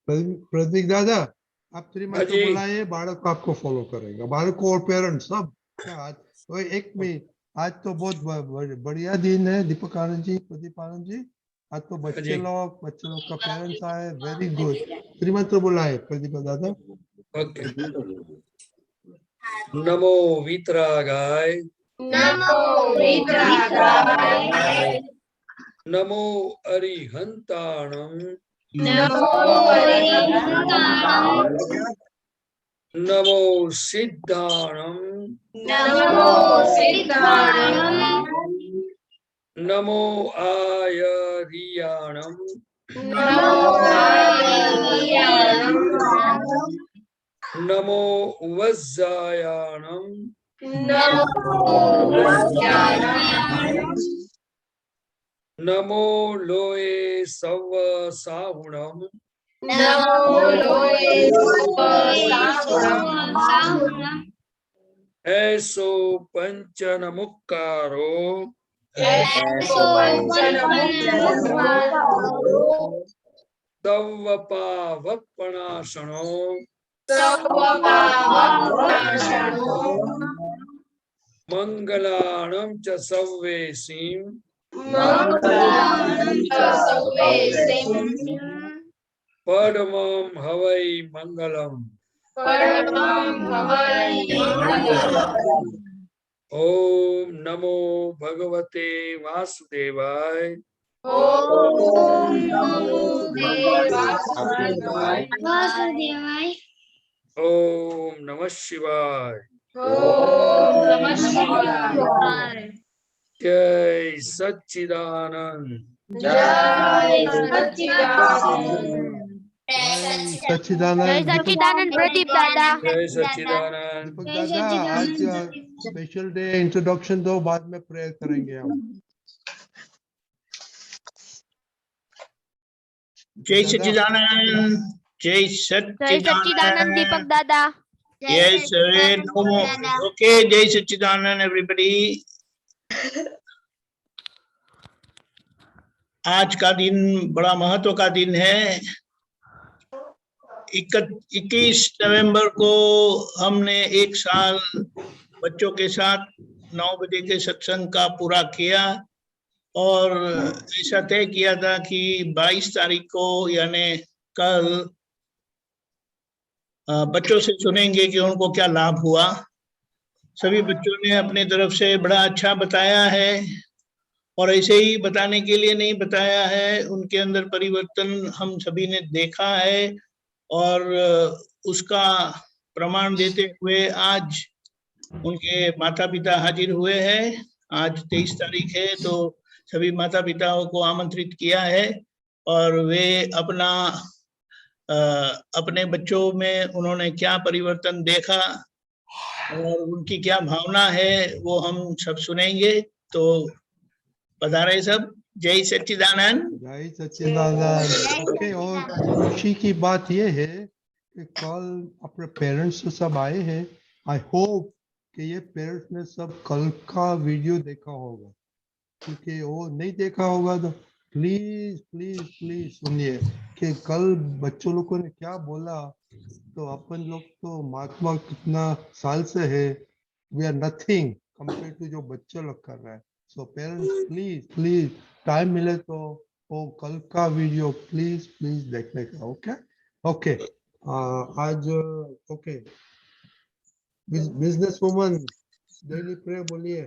प्रतीक दादा, आप हाँ त्रिमंत्र जी। बुलाइए, बालक आपको फॉलो करेगा, बालक को और पेरेंट्स सब। क्या आज वो एक मिनट, आज तो बहुत बढ़िया दिन है दीपक आनंद जी, प्रदीप आनंद जी। आज तो हाँ जी। बच्चे लोग का पेरेंट्स आए, वेरी गुड। त्रिमंत्र बुलाए प्रदीप दादा। ओके। नमो वीतरागाय, नमो वीतरागाय, नमो अरिहंताणं, नमो अरिहंताणं, नमो सिद्धाणं, नमो सिद्धाणं, नमो आयर्याणं, नमो आयर्याणं, नमो वज्रायाणं, नमो वज्रायाणं, नमो लोये सव साहुणं, नमो लोये साहुणं, ऐसो पंचनमुक्कारो, ऐसो पंचनमुक्कारो, तव पावपणाशनो, तव पावनाशनो, मंगलाणं च सव्वेसीं, मंगलां च सर्वेसिं, परमं हवै मंगलम्। परमं हवै मंगलम्। ओम नमो भगवते वासुदेवाय, ओम नमो वासुदेवाय, ओम नमः शिवाय। ओम नमः शिवाय। जय सच्चिदानंद। जय सच्चिदानंद। सच्चिदानंद प्रदीप दादा। जय सच्चिदानंद। दीपक दादा, आज स्पेशल डे, इंट्रोडक्शन दो, बाद में प्रेयर करेंगे हम। जय सच्चिदानंद, जय सच्चिदानंद दीपक दादा। Yes, no more. Okay, जय सच्चिदानंद everybody. आज का दिन बड़ा महत्व का दिन है। 21 नवंबर को हमने एक साल बच्चों के साथ 9 बजे के सत्संग का पूरा किया और ऐसा तय किया था कि 22 तारीख को यानी कल बच्चों से सुनेंगे कि उनको क्या लाभ हुआ। सभी बच्चों ने अपने तरफ से बड़ा अच्छा बताया है और ऐसे ही बताने के लिए नहीं बताया है, उनके अंदर परिवर्तन हम सभी ने देखा है और उसका प्रमाण देते हुए आज उनके माता पिता हाजिर हुए हैं। आज 23 तारीख है तो सभी माता पिताओं को आमंत्रित किया है और वे अपने बच्चों में उन्होंने क्या परिवर्तन देखा और उनकी क्या भावना है वो हम सब सुनेंगे। तो पधारे सब। जय सच्चिदानंद। जय सच्चिदानंद। ओके, और खुशी की बात ये है कि कल अपने पेरेंट्स तो सब आए हैं। आई होप कि ये पेरेंट्स ने सब कल का वीडियो देखा होगा, क्योंकि वो नहीं देखा होगा तो प्लीज प्लीज प्लीज सुनिए कि कल बच्चों लोगों ने क्या बोला। तो अपन लोग तो महात्मा कितना साल से है, we are nothing compare to जो बच्चे लोग कर रहे हैं। So parents please please time मिले तो वो कल का वीडियो प्लीज प्लीज देखने का। Okay okay. आज okay, business woman daily prayer बोलिए।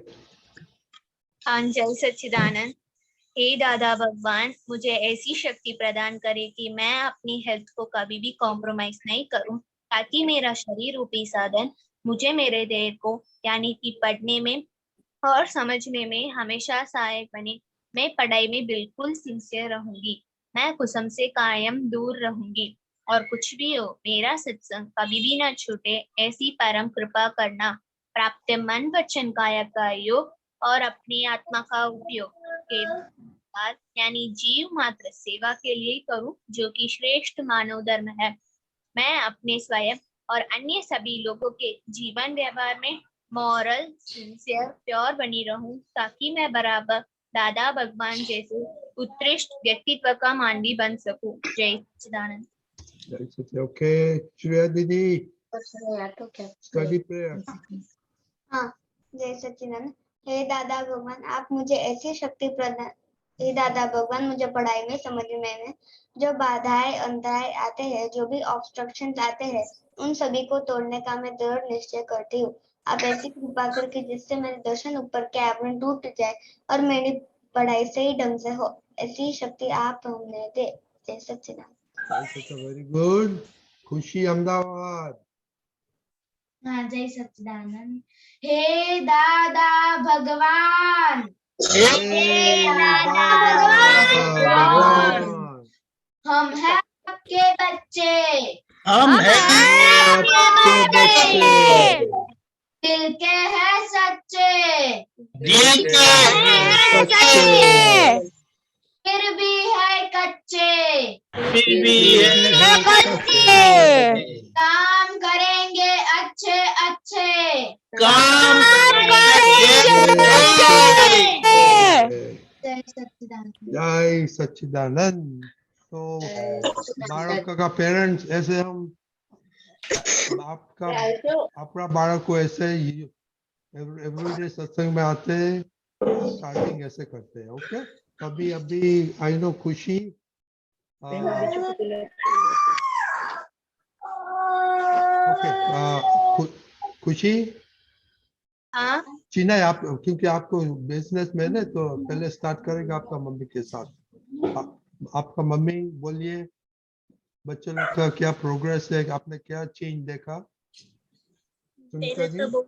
हाँ, जय सच्चिदानंद। हे दादा भगवान, मुझे ऐसी शक्ति प्रदान करे कि मैं अपनी हेल्थ को कभी भी कॉम्प्रोमाइज नहीं करूं, ताकि मेरा शरीर रूपी साधन मुझे मेरे देह को यानी कि पढ़ने में और समझने में हमेशा सहायक बने। मैं पढ़ाई में बिल्कुल सिंसियर रहूंगी, मैं कुसम से कायम दूर रहूंगी, और कुछ भी हो मेरा सत्संग कभी भी न छूटे, ऐसी परम कृपा करना। प्राप्त मन वचन काया का योग और अपनी आत्मा का उपयोग केवल यानी जीव मात्र सेवा के लिए करूं, जो कि श्रेष्ठ मानव धर्म है। मैं अपने स्वयं और अन्य सभी लोगों के जीवन व्यवहार में मॉरल, सिंसियर, प्योर बनी रहूं, ताकि मैं बराबर दादा भगवान जैसे उत्कृष्ट व्यक्तित्व का मानवी बन सकूं। जय सच्चिदानंद। Okay, Shreya Didi, study prayer. हाँ, जय सच्चिदानंद। हे दादा भगवान, आप मुझे ऐसी शक्ति प्रदान, हे दादा भगवान, मुझे पढ़ाई में समझने में जो बाधाएं अंतराय आते हैं, जो भी ऑब्स्ट्रक्शन आते हैं, उन सभी को तोड़ने का मैं दृढ़ निश्चय करती हूँ। आप ऐसी कृपा करके जिससे मेरे दर्शन ऊपर के आवरण टूट जाए और मेरी पढ़ाई सही ढंग से हो, ऐसी शक्ति आप हमें दे। जय सच्चिदानंद। Very good. खुशी अहमदाबाद. हाँ, जय सच्चिदानंद। हे दादा भगवान, हे दादा भगवान, हम हैं आपके बच्चे, हम हैं आपके बच्चे, दिल के हैं सच्चे, दिल के हैं सच्चे, फिर भी है कच्चे, फिर भी है सच्चे, काम करेंगे अच्छे अच्छे, काम जय सच्चिदानंद। जय सच्चिदानंद. तो बालक का पेरेंट्स ऐसे हम आपका अपना बालक को ऐसे एवरीडे सत्संग में आते हैं, स्टार्टिंग ऐसे करते हैं. ओके, अभी अभी आई नो खुशी ओके खुशी हाँ चीना है आप, क्योंकि आपको बिजनेस मैन है तो पहले स्टार्ट करेगा आपका मम्मी के साथ. आपका मम्मी बोलिए बच्चों लोग का क्या प्रोग्रेस है, आपने क्या चेंज देखा. पहले तो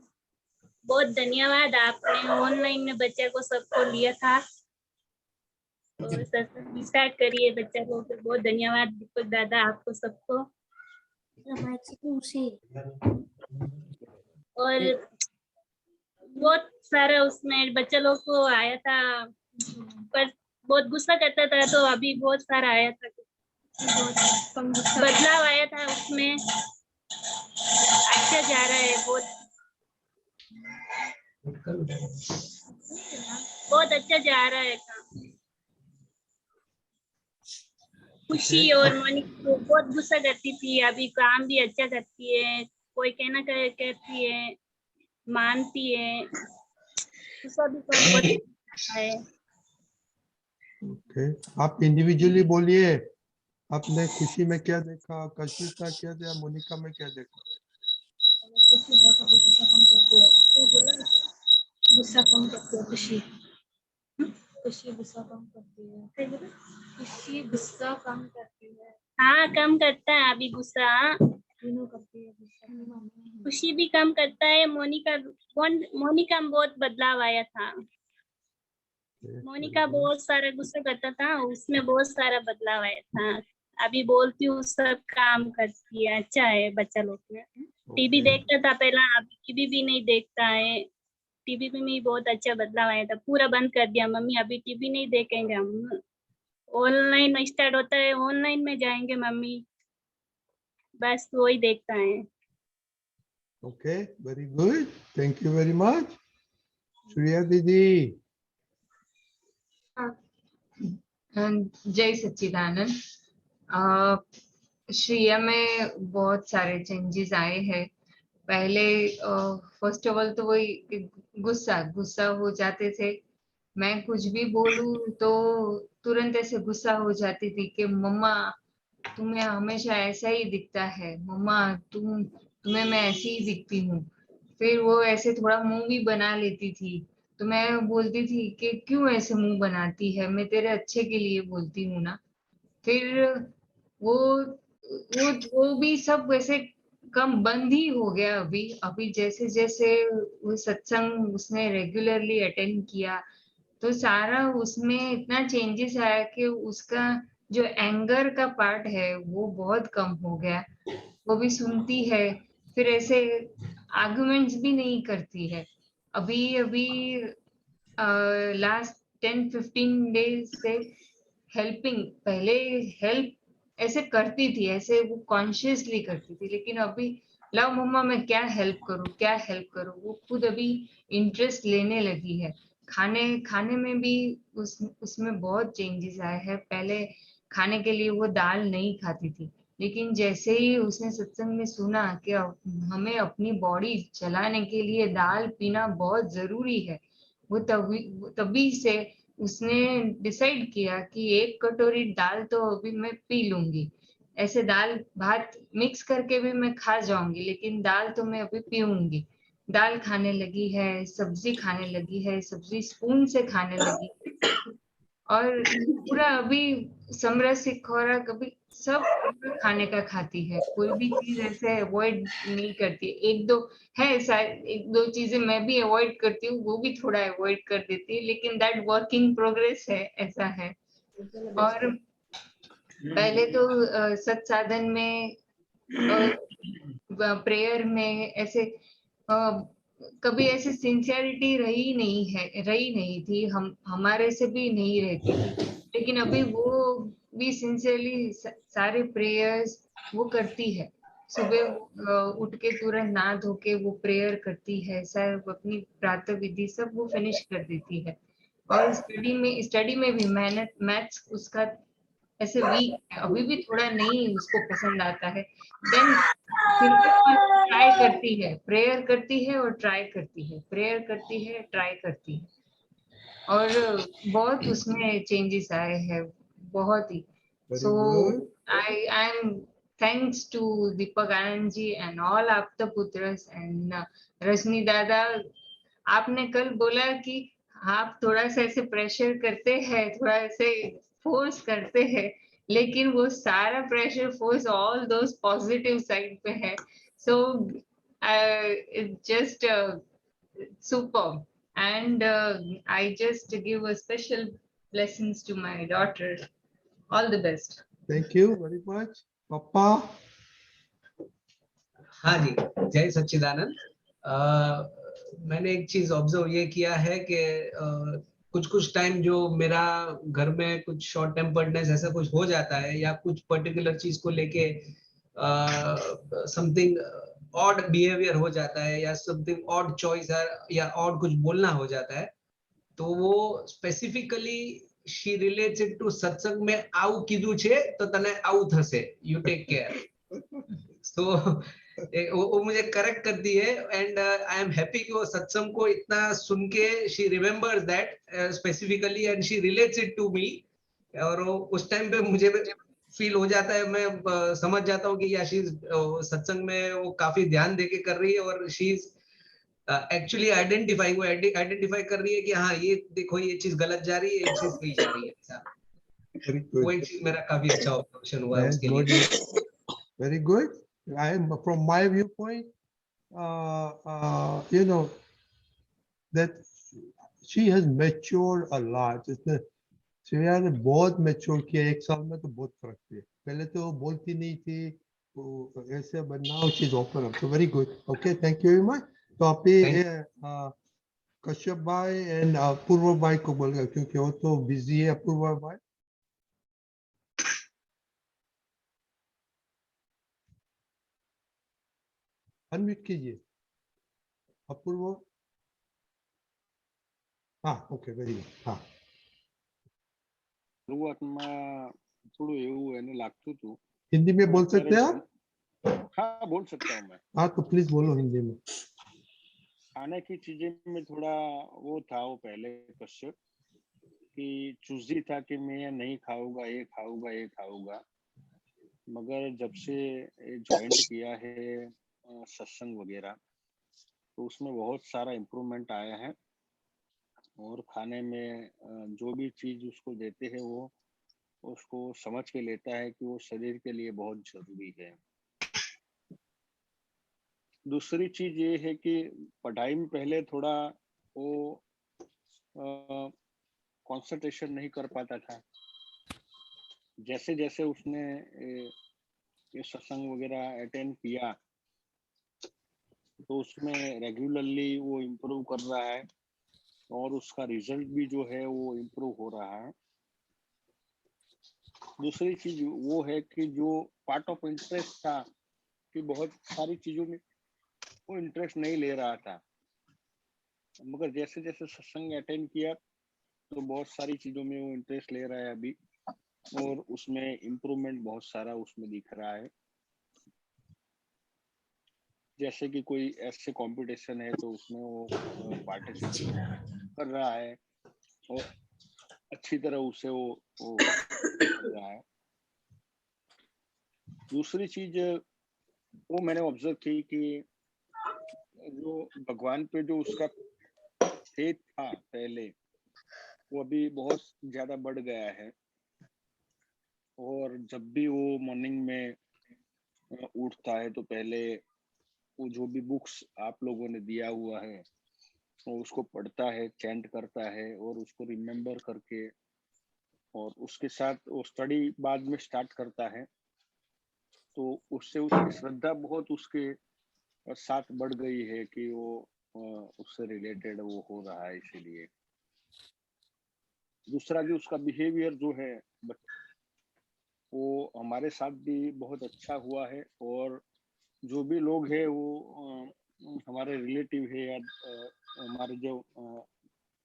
बहुत धन्यवाद, आपने ऑनलाइन में बच्चे को सबको लिया था और स्टार्ट करिए बच्चा को. बहुत धन्यवाद दीपक दादा आपको सबको. और बहुत सारा उसमें बच्चे लोग को आया था, पर बहुत गुस्सा करता था, तो अभी बहुत सारा आया था, बहुत बदलाव आया था उसमें. अच्छा जा रहा है, बहुत अच्छा जा रहा है काम. खुशी और मोनिका बहुत गुस्सा करती थी, अभी काम भी अच्छा करती है, कोई कहना कहती है, मानती है, गुस्सा भी कम है. ओके, आप इंडिविजुअली बोलिए आपने खुशी में क्या देखा, कशिश में क्या देखा, मोनिका में क्या देखा. गुस्सा कम करती है खुशी. खुशी गुस्सा कम करती है. खुशी गुस्सा कम करती है. हाँ, कम करता है अभी गुस्सा. करती है गुस्सा. खुशी भी कम करता है. मोनिका में बहुत बदलाव आया था. मोनिका बहुत सारा गुस्सा करता था, उसमें बहुत सारा बदलाव आया था. अभी बोलती हूँ, सब काम करती है, अच्छा है बच्चा लोग में. टीवी देखता था पहला, अभी टीवी भी नहीं देखता है. टीवी में भी बहुत अच्छा बदलाव आया था, पूरा बंद कर दिया. मम्मी अभी टीवी नहीं देखेंगे हम, ऑनलाइन में स्टार्ट होता है, ऑनलाइन में जाएंगे मम्मी, बस वही देखता है. Okay, very good, thank you very much. Shreya दीदी. जय सच्चिदानंद. श्रेया में बहुत सारे चेंजेस आए हैं. पहले फर्स्ट ऑफ ऑल तो वही गुस्सा हो जाते थे. मैं कुछ भी बोलूं तो तुरंत ऐसे गुस्सा हो जाती थी कि मम्मा तुम्हें हमेशा ऐसा ही दिखता है, मम्मा तुम्हें मैं ऐसी ही दिखती हूँ. फिर वो ऐसे थोड़ा मुंह भी बना लेती थी, तो मैं बोलती थी कि क्यों ऐसे मुंह बनाती है, मैं तेरे अच्छे के लिए बोलती हूँ ना. फिर वो भी सब वैसे कम बंद ही हो गया. अभी जैसे जैसे वो सत्संग उसने रेगुलरली अटेंड किया तो सारा उसमें इतना चेंजेस आया कि उसका जो एंगर का पार्ट है वो बहुत कम हो गया. वो भी सुनती है, फिर ऐसे आर्गुमेंट्स भी नहीं करती है. अभी लास्ट 10-15 डेज से हेल्पिंग, पहले हेल्प ऐसे करती थी, ऐसे वो कॉन्शियसली करती थी, लेकिन अभी लाओ मम्मा मैं क्या हेल्प करूं, वो खुद अभी इंटरेस्ट लेने लगी है. खाने में भी उसमें बहुत चेंजेस आए हैं. पहले खाने के लिए वो दाल नहीं खाती थी, लेकिन जैसे ही उसने सत्संग में सुना कि हमें अपनी बॉडी चलाने के लिए दाल पीना बहुत जरूरी है, वो तभी से उसने डिसाइड किया कि 1 कटोरी दाल तो अभी मैं पी लूंगी। ऐसे दाल भात मिक्स करके भी मैं खा जाऊंगी, लेकिन दाल तो मैं अभी पीऊंगी। दाल खाने लगी है, सब्जी खाने लगी है, सब्जी स्पून से खाने लगी, और पूरा अभी समरस खुराक कभी सब पूरा खाने का खाती है, कोई भी चीज ऐसे अवॉइड नहीं करती। एक दो है शायद, 1-2 चीजें मैं भी अवॉइड करती हूँ, वो भी थोड़ा अवॉइड कर देती है, लेकिन दैट वर्किंग प्रोग्रेस है, ऐसा है। और पहले तो सत साधन में, प्रेयर में ऐसे कभी ऐसे सिंसियरिटी रही नहीं थी, हमारे से भी नहीं रहती थी, लेकिन अभी वो भी सिंसियरली सारे प्रेयर्स वो करती है। सुबह उठ के तुरंत नहा धो के वो प्रेयर करती है, सब अपनी प्रातः विधि सब वो फिनिश कर देती है। और स्टडी में भी मेहनत, मैथ्स उसका ऐसे वीक है, अभी भी थोड़ा नहीं उसको पसंद आता है, देन फिर वो ट्राई करती है, प्रेयर करती है और ट्राई करती है, प्रेयर करती है, ट्राई करती है, और बहुत उसमें चेंजेस आए हैं, बहुत ही। Very so good. I am thanks to Deepak Anand ji and all आपता पुत्रस एंड रश्मि दादा। आपने कल बोला कि आप थोड़ा सा ऐसे प्रेशर करते हैं, थोड़ा ऐसे फोर्स करते हैं, लेकिन वो सारा pressure force all those positive side पे है। So just super, and I just give a special blessings to my daughter. All the best. Thank you very much. Papa. हाँ जी, जय सच्चिदानंद। मैंने एक चीज ऑब्जर्व ये किया है कि कुछ टाइम जो मेरा घर में कुछ शॉर्ट टेम्पर्डनेस ऐसा कुछ हो जाता है, या कुछ पर्टिकुलर चीज को लेके समथिंग ऑड बिहेवियर हो जाता है, या समथिंग ऑड चॉइस या ऑड कुछ बोलना हो जाता है, तो वो specifically she relates it to सत्संग में आउ कीधું છે તો તને આવું થશે, यू टेक केयर। सो वो मुझे करेक्ट करती है, एंड आई एम हैप्पी कि वो सत्संग को इतना सुन के she remembers that specifically and she relates it to me. और उस टाइम पे मुझे फील हो जाता है, मैं समझ जाता हूँ कि या शी सत्संग में वो काफी ध्यान देके कर रही है, और शी इज एक्चुअली आइडेंटिफाई कर रही है कि हाँ ये देखो ये चीज गलत जा रही है, ये चीज सही जा रही है। ऐसा वो एक चीज मेरा काफी अच्छा ऑब्जर्वेशन हुआ है उसके लिए। Very good. From my viewpoint, you know, that she has matured a lot. Shreya ने बहुत मैच्योर किया, 1 साल में तो बहुत फर्क है। पहले तो वो बोलती नहीं थी, तो ऐसे but now she's open up. So very good. Okay, thank you very much. तो आप ये कश्यप भाई एंड अपूर्व भाई को बोलेगा, क्योंकि वो तो बिजी है। अपूर्व भाई, अनम्यूट कीजिए अपूर्व। हाँ, ओके, वेरी गुड। हाँ, શરૂઆતમાં થોડું એવું એને લાગતું હતું। हिंदी में बोल सकते हैं आप? हाँ, बोल सकता हूँ मैं। हाँ, तो प्लीज बोलो हिंदी में। खाने की चीजें में थोड़ा वो था, वो पहले कश्यप कि चूजी था कि मैं ये नहीं खाऊंगा, ये खाऊंगा, ये खाऊंगा, मगर जब से ज्वाइंट किया है सत्संग वगैरह, तो उसमें बहुत सारा इम्प्रूवमेंट आया है। और खाने में जो भी चीज उसको देते हैं वो उसको समझ के लेता है कि वो शरीर के लिए बहुत जरूरी है। दूसरी चीज ये है कि पढ़ाई में पहले थोड़ा वो कंसंट्रेशन नहीं कर पाता था। जैसे जैसे उसने ये सत्संग वगैरह अटेंड किया, तो उसमें रेगुलरली वो इम्प्रूव कर रहा है, और उसका रिजल्ट भी जो है वो इम्प्रूव हो रहा है। दूसरी चीज वो है कि जो पार्ट ऑफ इंटरेस्ट था कि बहुत सारी चीजों में वो इंटरेस्ट नहीं ले रहा था, मगर जैसे जैसे सत्संग अटेंड किया तो बहुत सारी चीजों में वो इंटरेस्ट ले रहा है अभी। और उसमें इम्प्रूवमेंट बहुत सारा उसमें दिख रहा है। जैसे कि कोई ऐसे कंपटीशन है तो उसमें वो पार्टिसिपेट कर रहा है और अच्छी तरह उसे वो कर रहा है। दूसरी चीज वो मैंने ऑब्जर्व की कि जो भगवान पे जो उसका फेथ था पहले, वो अभी बहुत ज्यादा बढ़ गया है। और जब भी वो मॉर्निंग में उठता है तो पहले वो जो भी बुक्स आप लोगों ने दिया हुआ है वो उसको पढ़ता है, चैंट करता है और उसको रिमेम्बर करके और उसके साथ वो स्टडी बाद में स्टार्ट करता है। तो उससे उसकी श्रद्धा बहुत उसके साथ बढ़ गई है कि वो उससे रिलेटेड वो हो रहा है। इसीलिए दूसरा कि उसका बिहेवियर जो है वो हमारे साथ भी बहुत अच्छा हुआ है। और जो भी लोग हैं वो हमारे रिलेटिव है या हमारे जो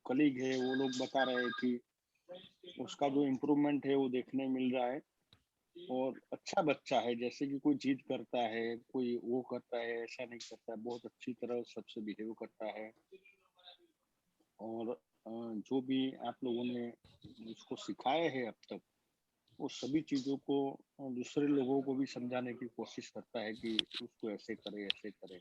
कलीग है वो लोग बता रहे हैं कि उसका जो इम्प्रूवमेंट है वो देखने मिल रहा है। और अच्छा बच्चा है, जैसे कि कोई जिद करता है, कोई वो करता है, ऐसा नहीं करता है, बहुत अच्छी तरह सबसे बिहेव करता है। और जो भी आप लोगों ने उसको सिखाया है अब तक, वो सभी चीजों को दूसरे लोगों को भी समझाने की कोशिश करता है कि उसको ऐसे करे, ऐसे करे।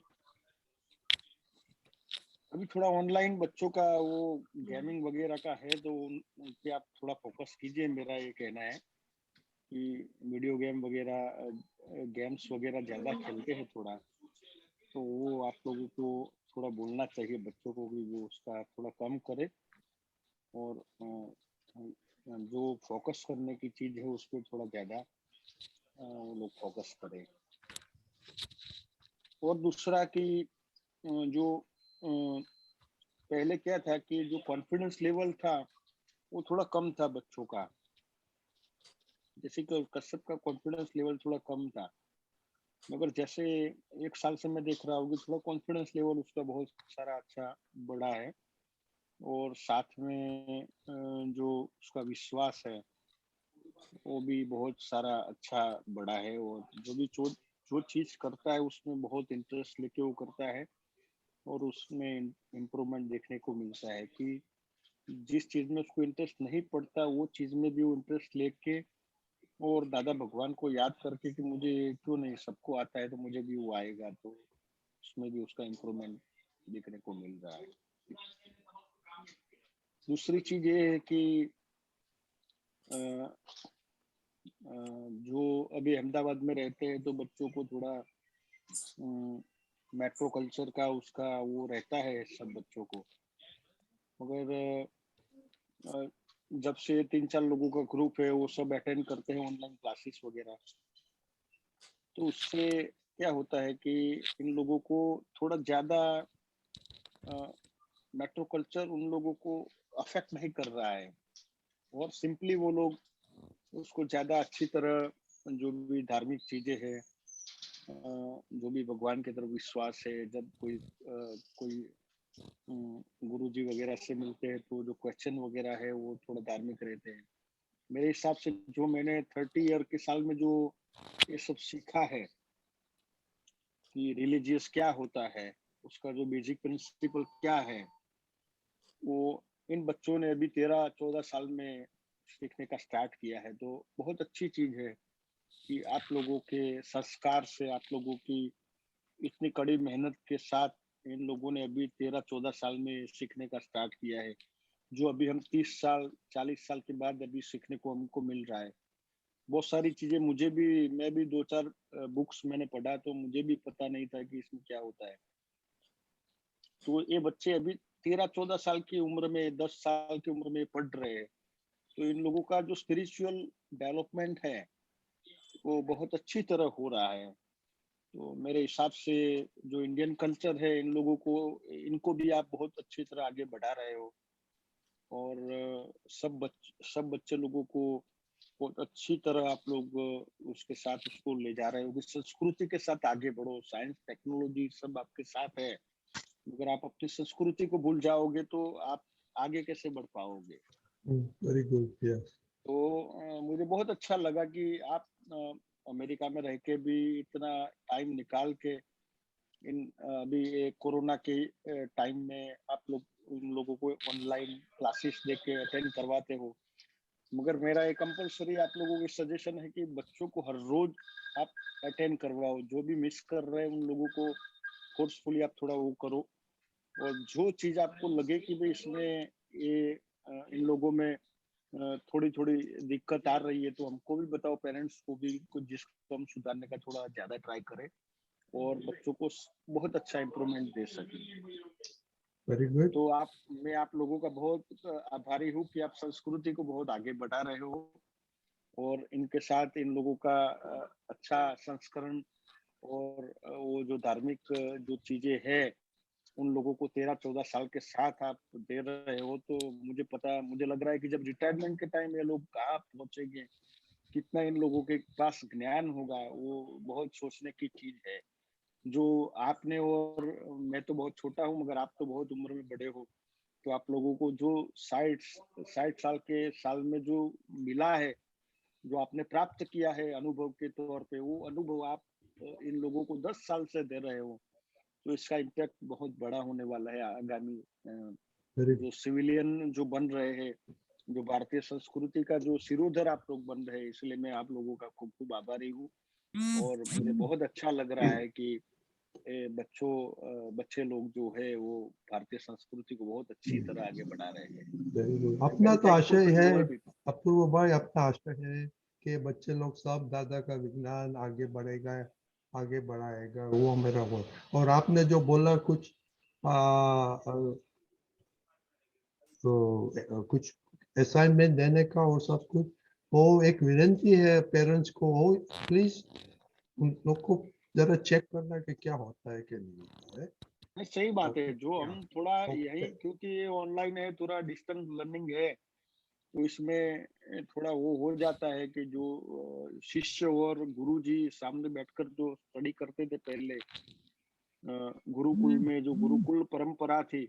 अभी थोड़ा ऑनलाइन बच्चों का वो गेमिंग वगैरह का है तो उन पे आप थोड़ा फोकस कीजिए, मेरा ये कहना है कि वीडियो गेम वगैरह गेम्स वगैरह ज्यादा खेलते हैं थोड़ा, तो वो आप लोगों को थोड़ा बोलना चाहिए बच्चों को भी वो उसका थोड़ा कम करे। और जो फोकस करने की चीज है उस पर थोड़ा ज्यादा वो लोग फोकस करें। और दूसरा कि जो पहले क्या था कि जो कॉन्फिडेंस लेवल था वो थोड़ा कम था बच्चों का। जैसे कि कश्यप का कॉन्फिडेंस लेवल थोड़ा कम था, मगर जैसे 1 साल से मैं देख रहा हूँ कि थोड़ा कॉन्फिडेंस लेवल उसका बहुत सारा अच्छा बढ़ा है। और साथ में जो उसका विश्वास है वो भी बहुत सारा अच्छा बढ़ा है। और जो चीज करता है उसमें बहुत इंटरेस्ट लेके वो करता है और उसमें इम्प्रूवमेंट देखने को मिलता है कि जिस चीज में उसको इंटरेस्ट नहीं पड़ता वो चीज में भी वो इंटरेस्ट लेके और दादा भगवान को याद करके कि मुझे क्यों नहीं, सबको आता है तो मुझे भी वो आएगा, तो उसमें भी उसका इम्प्रूवमेंट देखने को मिल रहा है। दूसरी चीज ये है कि जो अभी अहमदाबाद में रहते हैं तो बच्चों को थोड़ा मेट्रो कल्चर का उसका वो रहता है सब बच्चों को। मगर जब से 3-4 लोगों का ग्रुप है वो सब अटेंड करते हैं ऑनलाइन क्लासेस वगैरह, तो उससे क्या होता है कि इन लोगों को थोड़ा ज्यादा मेट्रो कल्चर उन लोगों को अफेक्ट नहीं कर रहा है। और सिंपली वो लोग उसको ज्यादा अच्छी तरह जो भी धार्मिक चीजें हैं, जो भी भगवान की तरफ विश्वास है, जब कोई गुरुजी वगैरह से मिलते हैं तो जो क्वेश्चन वगैरह है वो थोड़ा धार्मिक रहते हैं। मेरे हिसाब से जो मैंने 30 ईयर के साल में जो ये सब सीखा है कि रिलीजियस क्या होता है, उसका जो बेसिक प्रिंसिपल क्या है, वो इन बच्चों ने अभी 13-14 साल में सीखने का स्टार्ट किया है। तो बहुत अच्छी चीज है कि आप लोगों के संस्कार से, आप लोगों की इतनी कड़ी मेहनत के साथ इन लोगों ने अभी 13-14 साल में सीखने का स्टार्ट किया है, जो अभी हम 30 साल 40 साल के बाद अभी सीखने को हमको मिल रहा है। बहुत सारी चीजें मुझे भी, मैं भी 2-4 बुक्स मैंने पढ़ा तो मुझे भी पता नहीं था कि इसमें क्या होता है। तो ये बच्चे अभी 13-14 साल की उम्र में, 10 साल की उम्र में पढ़ रहे हैं, तो इन लोगों का जो स्पिरिचुअल डेवलपमेंट है वो बहुत अच्छी तरह हो रहा है। तो मेरे हिसाब से जो इंडियन कल्चर है इन लोगों को, इनको भी आप बहुत अच्छी तरह आगे बढ़ा रहे हो। और सब बच्चे लोगों को बहुत अच्छी तरह आप लोग उसके साथ उसको ले जा रहे हो कि संस्कृति के साथ आगे बढ़ो। साइंस टेक्नोलॉजी सब आपके साथ है, अगर आप अपनी संस्कृति को भूल जाओगे तो आप आगे कैसे बढ़ पाओगे। Very good, yes. तो मुझे बहुत अच्छा लगा कि आप अमेरिका में रह के भी इतना टाइम निकाल के अभी ये कोरोना के टाइम में आप लोग उन लोगों को ऑनलाइन क्लासेस देके अटेंड करवाते हो। मगर मेरा एक कंपलसरी आप लोगों की सजेशन है कि बच्चों को हर रोज आप अटेंड करवाओ, जो भी मिस कर रहे हैं उन लोगों को फोर्सफुली आप थोड़ा वो करो, और जो चीज आपको लगे कि भाई इसमें ये इन लोगों में थोड़ी थोड़ी दिक्कत आ रही है तो हमको भी बताओ, पेरेंट्स को भी, कुछ जिसको हम सुधारने का थोड़ा ज्यादा ट्राई करें और बच्चों को बहुत अच्छा इम्प्रूवमेंट दे सके। Very good. तो मैं आप लोगों का बहुत आभारी हूँ कि आप संस्कृति को बहुत आगे बढ़ा रहे हो और इनके साथ इन लोगों का अच्छा संस्करण और वो जो धार्मिक जो चीजें है उन लोगों को 13-14 साल के साथ आप दे रहे हो। तो मुझे लग रहा है कि जब रिटायरमेंट के टाइम ये लोग कहाँ पहुंचेंगे, कितना इन लोगों के पास ज्ञान होगा, वो बहुत सोचने की चीज है जो आपने, और मैं तो बहुत छोटा हूँ मगर आप तो बहुत उम्र में बड़े हो, तो आप लोगों को जो 60 साल में जो मिला है, जो आपने प्राप्त किया है अनुभव के तौर पे, वो अनुभव आप इन लोगों को 10 साल से दे रहे हो, तो इसका इम्पैक्ट बहुत बड़ा होने वाला है आगामी जो सिविलियन जो बन रहे हैं, जो भारतीय संस्कृति का जो सिरोधर आप लोग बन रहे हैं। इसलिए मैं आप लोगों का खूब खूब आभारी हूँ और मुझे बहुत अच्छा लग रहा है कि बच्चे लोग जो है वो भारतीय संस्कृति को बहुत अच्छी तरह आगे बढ़ा रहे हैं। अपना तो आशय है अपूर्व भाई, अपना आशय है कि बच्चे लोग सब दादा का विज्ञान आगे बढ़ाएगा, वो मेरा वो। और आपने जो बोला कुछ तो कुछ असाइनमेंट देने का और सब कुछ, वो एक विनती है पेरेंट्स को, वो प्लीज उन लोग को जरा चेक करना कि क्या होता है कि नहीं होता है। नहीं, सही बात है। जो हम थोड़ा यही, क्योंकि ये ऑनलाइन है, थोड़ा डिस्टेंस लर्निंग है, तो इसमें थोड़ा वो हो जाता है कि जो शिष्य और गुरुजी सामने बैठकर जो स्टडी करते थे पहले गुरुकुल में, जो गुरुकुल परंपरा थी,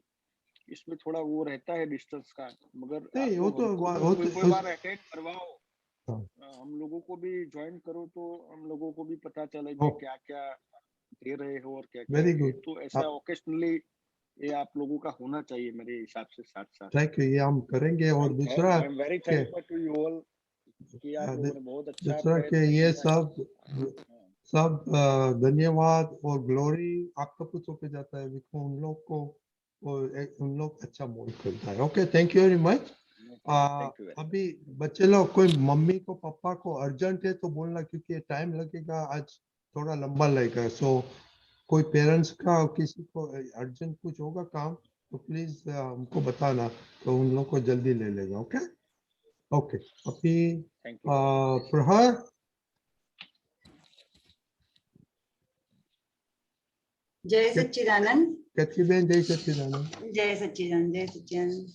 इसमें थोड़ा वो रहता है डिस्टेंस का। मगर नहीं, वो तो कोई बार अटेंड करवाओ, हम लोगों को भी ज्वाइन करो, तो हम लोगों को भी पता चले कि क्या क्या दे रहे हो और क्या क्या वेरी है। गुड। तो ऐसा ओकेशनली ये आप लोगों का होना चाहिए मेरे हिसाब से साथ साथ। थैंक यू, ये हम करेंगे। और दूसरा I am very thankful to you all कि आप लोगों ने बहुत अच्छा दूसरा के ये सब धन्यवाद और ग्लोरी आपका पुत्रों पे जाता है, उन लोग को उन लोग अच्छा मोल करता है। Okay, thank you very much. अभी बच्चे लोग, कोई मम्मी को पापा को अर्जेंट है तो बोलना, क्योंकि टाइम लगेगा, आज थोड़ा लंबा लगेगा। सो कोई पेरेंट्स का किसी को अर्जेंट कुछ होगा काम तो प्लीज हमको बताना, तो उन लोग को जल्दी ले लेगा। Okay okay. अभी प्रहर। जय सच्चिदानंद। कैथी बहन, जय सच्चिदानंद। जय सच्चिदानंद, जय सच्चिदानंद।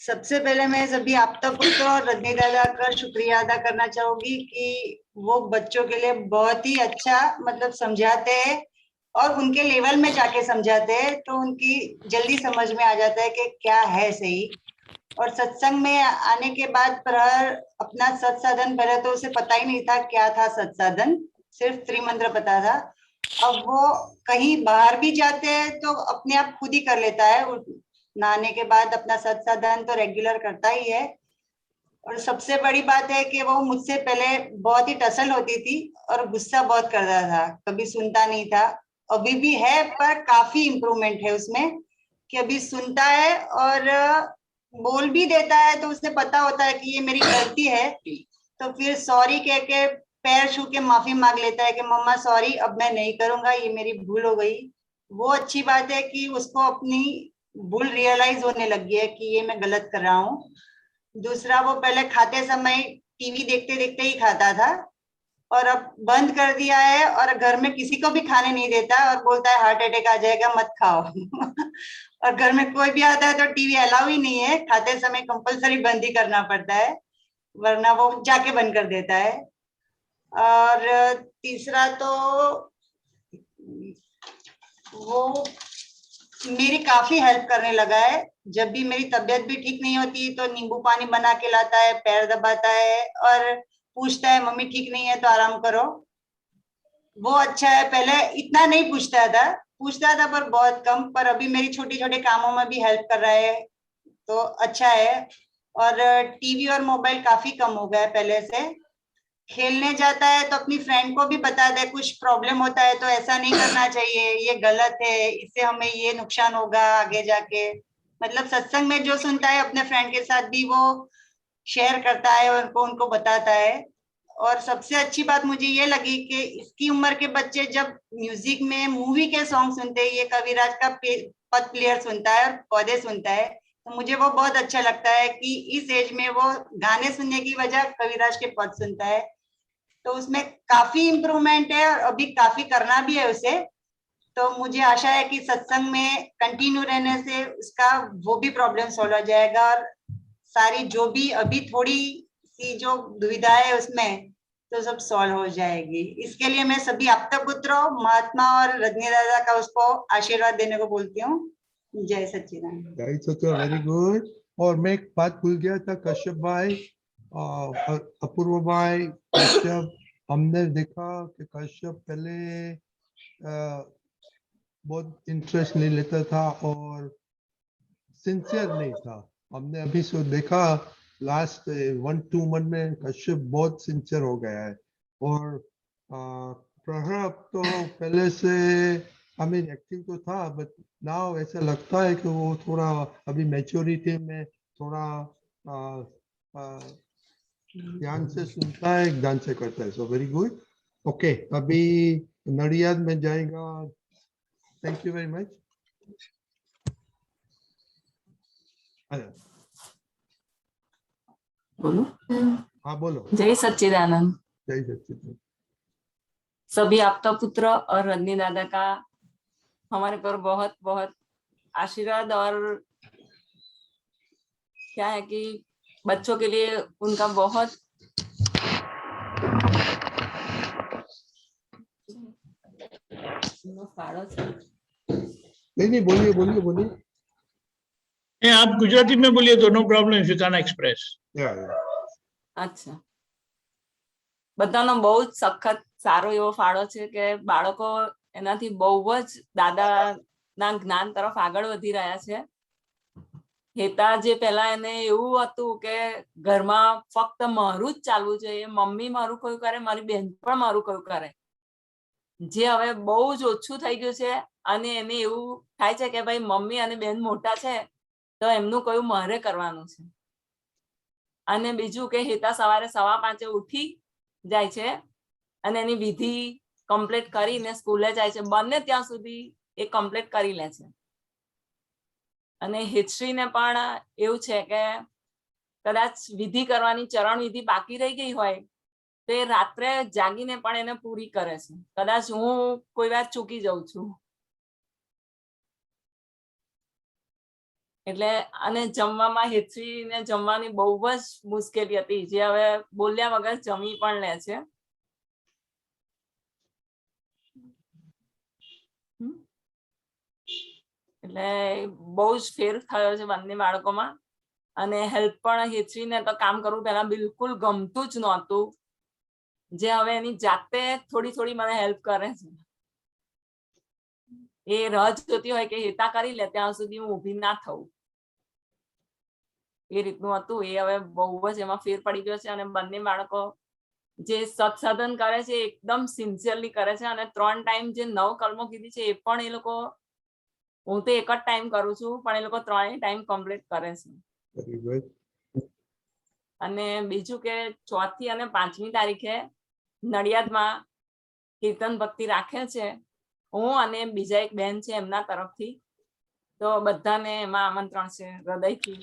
सबसे पहले मैं सभी आपदा पुत्र और रजनी दादा का शुक्रिया अदा करना चाहूंगी कि वो बच्चों के लिए बहुत ही अच्छा मतलब समझाते हैं और उनके लेवल में जाके समझाते हैं, तो उनकी जल्दी समझ में आ जाता है कि क्या है सही। और सत्संग में आने के बाद प्रहर अपना सत्साधन, पहले तो उसे पता ही नहीं था क्या था सत्साधन, सिर्फ त्रिमंत्र पता था। अब वो कहीं बाहर भी जाते हैं तो अपने आप खुद ही कर लेता है, नहाने के बाद अपना सत्साधन तो रेगुलर करता ही है। और सबसे बड़ी बात है कि वो मुझसे पहले बहुत ही टसल होती थी और गुस्सा बहुत करता था, कभी सुनता नहीं था। अभी भी है पर काफी इम्प्रूवमेंट है उसमें, कि अभी सुनता है और बोल भी देता है, तो उसे पता होता है कि ये मेरी गलती है, तो फिर सॉरी कह के पैर छू के माफी मांग लेता है कि मम्मा सॉरी, अब मैं नहीं करूंगा, ये मेरी भूल हो गई। वो अच्छी बात है कि उसको अपनी भूल रियलाइज होने लगी है कि ये मैं गलत कर रहा हूँ। दूसरा, वो पहले खाते समय टीवी देखते देखते ही खाता था और अब बंद कर दिया है और घर में किसी को भी खाने नहीं देता और बोलता है हार्ट अटैक आ जाएगा, मत खाओ। और घर में कोई भी आता है तो टीवी अलाउ ही नहीं है, खाते समय कंपलसरी बंद ही करना पड़ता है, वरना वो जाके बंद कर देता है। और तीसरा तो वो मेरी काफी हेल्प करने लगा है। जब भी मेरी तबीयत भी ठीक नहीं होती तो नींबू पानी बना के लाता है, पैर दबाता है और पूछता है मम्मी ठीक नहीं है तो आराम करो। वो अच्छा है, पहले इतना नहीं पूछता था पर बहुत कम, पर अभी मेरी छोटे छोटे कामों में भी हेल्प कर रहा है तो अच्छा है। और टीवी और मोबाइल काफी कम हो गया है पहले से। खेलने जाता है तो अपनी फ्रेंड को भी बताता है कुछ प्रॉब्लम होता है तो ऐसा नहीं करना चाहिए, ये गलत है, इससे हमें ये नुकसान होगा आगे जाके। मतलब सत्संग में जो सुनता है अपने फ्रेंड के साथ भी वो शेयर करता है और उनको बताता है। और सबसे अच्छी बात मुझे ये लगी कि इसकी उम्र के बच्चे जब म्यूजिक में मूवी के सॉन्ग सुनते हैं, ये कविराज का पद प्लेयर सुनता है और पौधे सुनता है, तो मुझे वो बहुत अच्छा लगता है कि इस एज में वो गाने सुनने की वजह कविराज के पद सुनता है। तो उसमें काफी इम्प्रूवमेंट है और अभी काफी करना भी है उसे। तो मुझे आशा है कि सत्संग में कंटिन्यू रहने से उसका वो भी प्रॉब्लम सॉल्व हो जाएगा और सारी जो भी अभी थोड़ी सी जो दुविधा है उसमें तो सब सॉल्व हो जाएगी। इसके लिए मैं सभी आपदा पुत्रों, महात्मा और रजनी दादा का उसको आशीर्वाद देने को बोलती हूँ। जय सच्चिदानंद। जय सच्चिदानंद, वेरी गुड। और मैं एक बात भूल गया था, कश्यप भाई, अपूर्व भाई, कश्यप, हमने देखा कि कश्यप पहले बहुत इंटरेस्ट नहीं लेता था और सिंसियर नहीं था। हमने अभी से देखा लास्ट 1-2 मंथ में कश्यप बहुत सिंसियर हो गया है। और प्रहर तो पहले से एक्टिव तो था, बट नाउ ऐसा लगता है कि वो थोड़ा अभी मैच्योरिटी में थोड़ा ध्यान से सुनता है, ध्यान से करता है। So very good. ओके, अभी नडियाद में जाएगा। Thank you very much. बोलो। हाँ बोलो। जय सच्चिदानंद। जय सच्चिदानंद। सभी आपका पुत्र और रजनी दादा का हमारे पर बहुत बहुत आशीर्वाद। और क्या है कि बच्चों के लिए उनका बहुत नहीं, बोलिए बोलिए बोलिए। आप गुजराती में बोलिए तो no problem if you can express. અચ્છા, બધાનો બહુ જ સખત સારો એવો ફાળો છે કે બાળકો એનાથી બહુ જ દાદાના જ્ઞાન તરફ આગળ વધી રહ્યા છે. હેતા જે પહેલા એને એવું હતું કે ઘરમાં ફક્ત મારું જ ચાલવું જોઈએ, મમ્મી મારું કયું કરે, મારી બેન પણ મારું કયું કરે, જે હવે બહુ જ ઓછું થઈ ગયું છે. અને એને એવું થાય છે કે ભાઈ મમ્મી અને બેન મોટા છે તો એમનું કયું મારે કરવાનું છે. અને બીજું કે હેતા સવારે 5:15 ઉઠી જાય છે અને એની વિધિ કમ્પ્લીટ કરીને સ્કૂલે જાય છે. બંને ત્યાં સુધી એ કમ્પ્લીટ કરી લે છે. અને હિતશ્રીને પણ એવું છે કે કદાચ વિધિ કરવાની ચરણ વિધિ બાકી રહી ગઈ હોય તો એ રાત્રે જાગીને પણ એને પૂરી કરે છે. કદાચ હું કોઈ વાર ચૂકી જાઉં છું એટલે. અને જમવામાં હેતશ્રીને જમવાની બહુ જ મુશ્કેલી હતી, જે હવે બોલ્યા વગર જમી પણ લે છે. એટલે બહુ જ ફેર થયો છે બંને બાળકોમાં. અને હેલ્પ પણ હેતશ્રીને તો કામ કરવું પહેલા બિલકુલ ગમતું જ નહોતું, જે હવે એની જાતે થોડી થોડી મને હેલ્પ કરે છે. એ રાહ જોતી હોય કે હેતા કરી લે ત્યાં સુધી હું ઊભી ના થઉં, એ રીતનું હતું. એ હવે બહુ જ એમાં ફેર પડી ગયો છે. અને બંને બાળકો જે સત્સાધન કરે છે એકદમ સિન્સિયરલી કરે છે. અને 3 ટાઈમ જે 9 કલમો કીધી છે એ પણ એ લોકો, હું તો એક જ ટાઈમ કરું છું પણ એ લોકો 3 ટાઈમ કમ્પ્લીટ કરે છે. અને બીજું કે 4th અને 5મી તારીખે નડિયાદમાં કીર્તન ભક્તિ રાખે છે, હું અને બીજા એક બેન છે એમના તરફથી. તો બધાને એમાં આમંત્રણ છે, હૃદયથી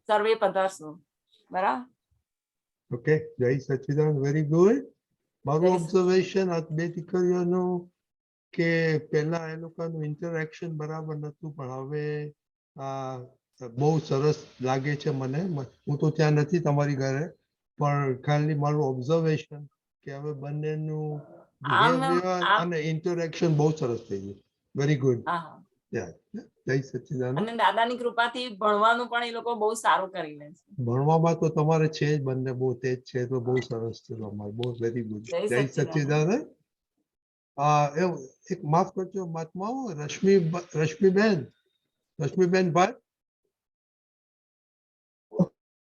સર્વે પધારશો. બરાબર? ઓકે, જય સચ્ચિદાનંદ, વેરી ગુડ. મારું ઓબ્ઝર્વેશન આ બે દીકરીઓનું કે પહેલા એ લોકોનું ઇન્ટરેક્શન બરાબર નતું, પણ હવે બહુ સરસ લાગે છે મને. હું તો ત્યાં નથી તમારી ઘરે, પણ ખાલી મારું ઓબ્ઝર્વેશન કે હવે બંનેનું બિહેવિયર અને ઇન્ટરેક્શન બહુ સરસ થઈ ગયું. Very good. જય સચ્ચિદાનંદ. અને દાદાની કૃપાથી ભણવાનું પણ એ લોકો બહુ સારું કરી લે છે. ભણવામાં તો તમારે છે જ બંને બહુ તેજ છે તો બહુ સરસ છે તમારે બહુ વેરી ગુડ. જય જય સચ્ચિદાનંદ. સચ્ચિદાનંદ. એક માફ કરજો મહાત્માઓ રશ્મિબેન ભાઈ.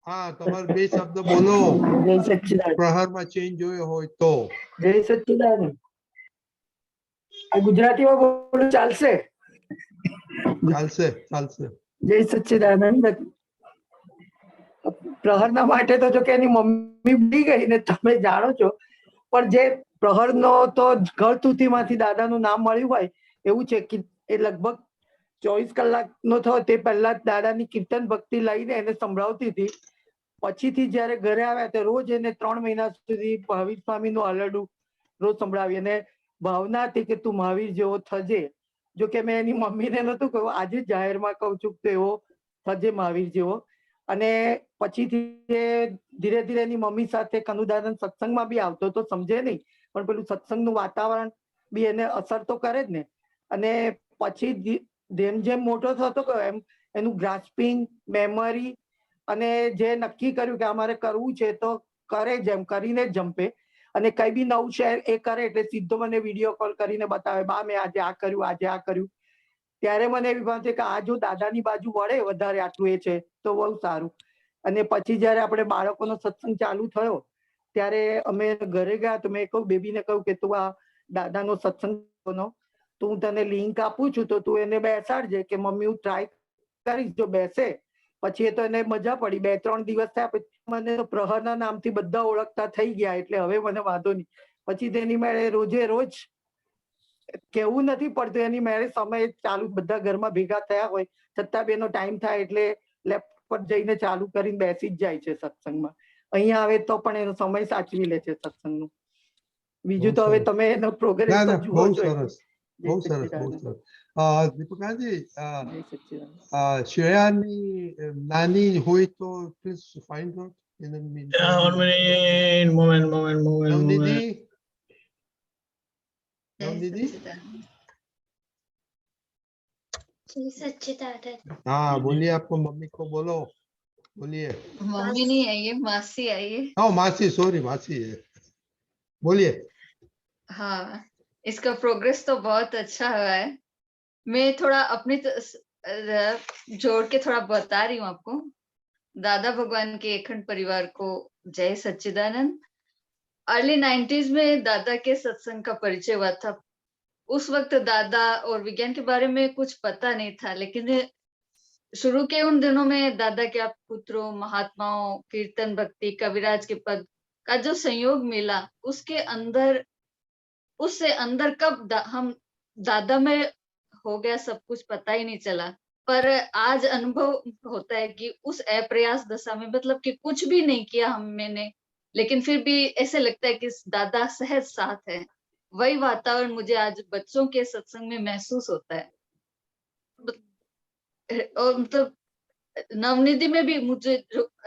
હા તમારે બે શબ્દ બોલો. જય સચ્ચિદાનંદ. પ્રહારમાં ચેન્જ જોયો હોય તો. જય સચ્ચિદાનંદ. આ ગુજરાતીમાં બોલું ચાલશે? ચાલશે ચાલશે. જય સચ્ચિદાનંદ. પ્રહરના માટે તો જો કે એની મમ્મી બની ગઈ ને તમે જાણો છો, પણ જે પ્રહરનો તો ઘર તુથીમાંથી દાદાનું નામ મળ્યું હોય એવું છે કે એ લગભગ 24 કલાકનો થયો તે પહેલા જ દાદાની કીર્તન ભક્તિ લઈને એને સંભળાવતી હતી. પછીથી જયારે ઘરે આવ્યા તો રોજ એને 3 મહિના સુધી મહાવીર સ્વામીનું આલરડું રોજ સંભળાવી અને ભાવના હતી કે તું મહાવીર જેવો થજે. જો કે મેં એની મમ્મીને નતું કહ્યું, આજે જાહેરમાં કહું છું કે એવો થજે મહાવીર જેવો. અને પછીથી ધીરે ધીરે એની મમ્મી સાથે કનુદાનંદ સત્સંગમાં બી આવતો તો સમજે નહીં, પણ પેલું સત્સંગનું વાતાવરણ બી એને અસર તો કરે જ ને. અને પછી જેમ જેમ મોટો થતો ગયો એમ એનું ગ્રાસ્પિંગ મેમરી અને જે નક્કી કર્યું કે અમારે કરવું છે તો કરે જ એમ કરીને જ જંપે. અને કઈ બી નવું શેર એ કરે એટલે સીધો મને વિડીયો કોલ કરીને બતાવે, બા મેં આજે આ કર્યું, આજે આ કર્યું. ત્યારે મને એવી વાત છે કે આ જો દાદાની બાજુ વળે વધારે આટલું એ છે તો બહુ સારું. અને પછી જયારે આપણે બાળકોનો સત્સંગ ચાલુ થયો ત્યારે અમે ઘરે ગયા તો મેં કહું બેબીને કહ્યું કે તું આ દાદાનો સત્સંગનો તો હું તને લિંક આપું છું તો તું એને બેસાડજે કે મમ્મી હું ટ્રાય કરીશ. જો બેસે પછી એ તો એને મજા પડી. 2-3 દિવસ થયા પછી મને તો પ્રહરના નામથી બધા ઓળખતા થઈ ગયા એટલે હવે મને વાંધો નહીં. પછી તેની મેળે રોજે રોજ કેવું નથી પડતું, એની મેળે સમય ચાલુ બધા ઘરમાં ભેગા થયા હોય છતાં બી એનો ટાઈમ થાય એટલે લેપટોપ પર જઈને ચાલુ કરીને બેસી જ જાય છે સત્સંગમાં. અહીંયા આવે તો પણ એનો સમય સાચવી લે છે સત્સંગનું. બીજું તો હવે તમે એનો પ્રોગ્રેસ તો જુઓ બહુ છો. સરસ બહુ સરસ બહુ સરસ. દીપકાજી શ્રેયાની નાની હોય તો please find out in the meantime. moment. Navnidhi. Navnidhi. जय सच्चिदानंद। हाँ बोलिए, आपको मम्मी को बोलो, बोलिए। मम्मी नहीं आई है, मासी आई है। हाँ मासी, सॉरी मासी है, बोलिए। हाँ, इसका प्रोग्रेस तो बहुत अच्छा हुआ है। मैं थोड़ा अपनी जोड़ के थोड़ा बता रही हूँ आपको। दादा भगवान के अखंड परिवार को जय सच्चिदानंद। अर्ली 90s में दादा के सत्संग का परिचय हुआ था। उस वक्त दादा और विज्ञान के बारे में कुछ पता नहीं था, लेकिन शुरू के उन दिनों में दादा के पुत्रों, महात्माओं, कीर्तन भक्ति, कविराज के पद का जो संयोग मिला, उसके अंदर उससे अंदर कब हम दादा में हो गया सब कुछ पता ही नहीं चला। पर आज अनुभव होता है कि उस अप्रयास दशा में, मतलब कि कुछ भी नहीं किया मैंने, लेकिन फिर भी ऐसे लगता है कि दादा सहज साथ है। वही वातावरण मुझे आज बच्चों के सत्संग में महसूस होता है। और मतलब नवनिधि में भी मुझे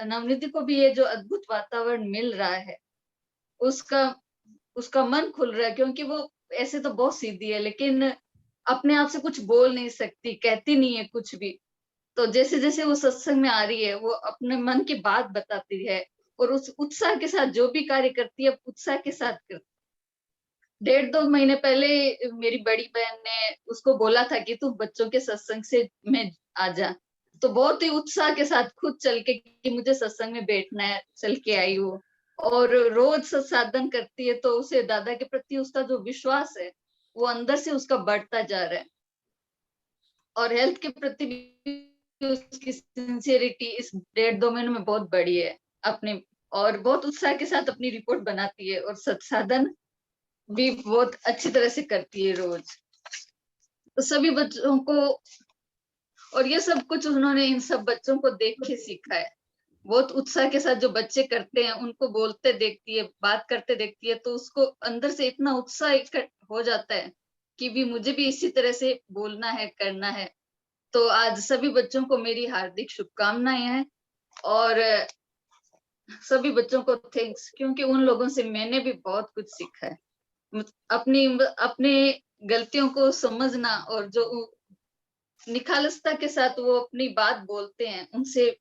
नवनिधि को भी ये जो अद्भुत वातावरण मिल रहा है, उसका मन खुल रहा है, क्योंकि वो ऐसे तो बहुत सीधी है लेकिन अपने आप से कुछ बोल नहीं सकती, कहती नहीं है कुछ भी। तो जैसे जैसे वो सत्संग में आ रही है, वो अपने मन की बात बताती है और उस उत्साह के साथ जो भी कार्य करती है उत्साह के साथ करती है। 1.5-2 महीने पहले मेरी बड़ी बहन ने उसको बोला था कि तू बच्चों के सत्संग से में आ जा, तो बहुत ही उत्साह के साथ खुद चल के कि मुझे सत्संग में बैठना है, चल के आई वो। और रोज साधन करती है, तो उसे दादा के प्रति उसका जो विश्वास है वो अंदर से उसका बढ़ता जा रहा है। और हेल्थ के प्रति भी उसकी सिंसियरिटी इस 1.5-2 महीनों में बहुत बढ़ी है अपने, और बहुत उत्साह के साथ अपनी रिपोर्ट बनाती है और सत्साधन भी बहुत अच्छी तरह से करती है रोज। तो सभी बच्चों को, और ये सब कुछ उन्होंने इन सब बच्चों को देख के सीखा है। बहुत उत्साह के साथ जो बच्चे करते हैं, उनको बोलते देखती है, बात करते देखती है, तो उसको अंदर से इतना उत्साह हो जाता है कि भी मुझे भी इसी तरह से बोलना है, करना है। तो आज सभी बच्चों को मेरी हार्दिक शुभकामनाएं हैं और सभी बच्चों को थैंक्स, क्योंकि उन लोगों से मैंने भी बहुत कुछ सीखा है। अपनी गलतियों को समझना और जो निखालसता के साथ वो अपनी बात बोलते हैं, उनसे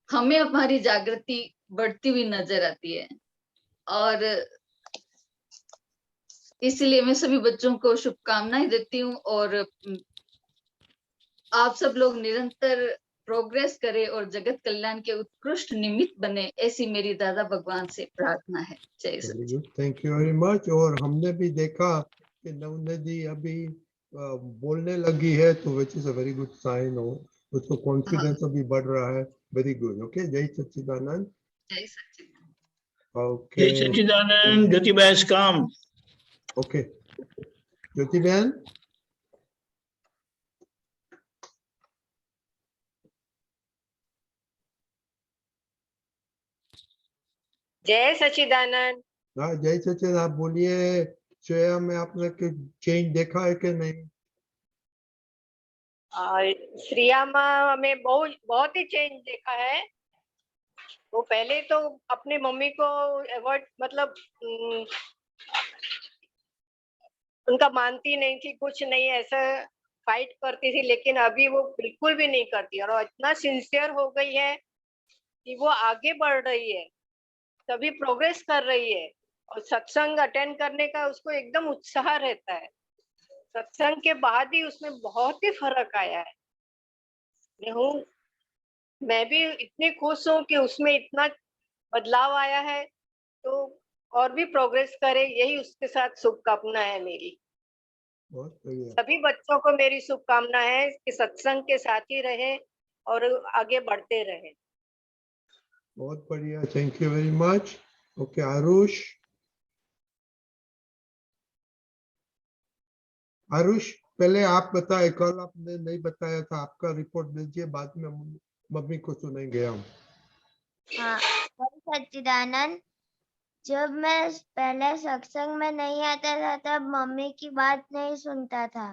हमें हमारी जागृति बढ़ती हुई नजर आती है। और इसलिए मैं सभी बच्चों को शुभकामनाएं देती हूँ और आप सब लोग निरंतर प्रोग्रेस करें और जगत कल्याण के उत्कृष्ट निमित्त बने, ऐसी मेरी दादा भगवान से प्रार्थना है। जय Sachchidanand. Thank you very much. और हमने भी देखा कि नवनिधि अभी बोलने लगी है, तो which is a very good sign हो, उसको कॉन्फिडेंस अभी बढ़ रहा है। Very good. ओके, जय सच्चिदानंद। जय सच्चिदानंद। ओके, जय सच्चिदानंद। ज्योतिबा काम। ओके, ज्योति बहन। जय सच्चिदानंद। हाँ, जय सच्चिदानंद। आप बोलिए, श्रेया में आपने चेंज देखा है कि नहीं? श्रेया में बहुत ही चेंज देखा है। वो पहले तो अपनी मम्मी को अवॉइड, मतलब उनका मानती नहीं थी, कुछ नहीं, ऐसा फाइट करती थी, लेकिन अभी वो बिल्कुल भी नहीं करती और इतना सिंसियर हो गई है कि वो आगे बढ़ रही है, तभी प्रोग्रेस कर रही है। और सत्संग अटेंड करने का उसको एकदम उत्साह रहता है। सत्संग के बाद ही उसमें बहुत ही फर्क आया है। मैं भी इतनी खुश हूँ कि उसमें इतना बदलाव आया है, तो और भी प्रोग्रेस करे, यही उसके साथ शुभकामना है मेरी। सभी बच्चों को मेरी शुभकामना है कि सत्संग के साथ ही रहे और आगे बढ़ते रहे। बहुत बढ़िया, thank you very much. Okay, Aarush. Aarush, पहले आप बताए, कल आपने नहीं बताया था, आपका रिपोर्ट दीजिए, बाद में मम्मी को सुनेंगे हम। हाँ, सच्चिदानंद। जब मैं पहले सत्संग में नहीं आता था तब मम्मी की बात नहीं सुनता था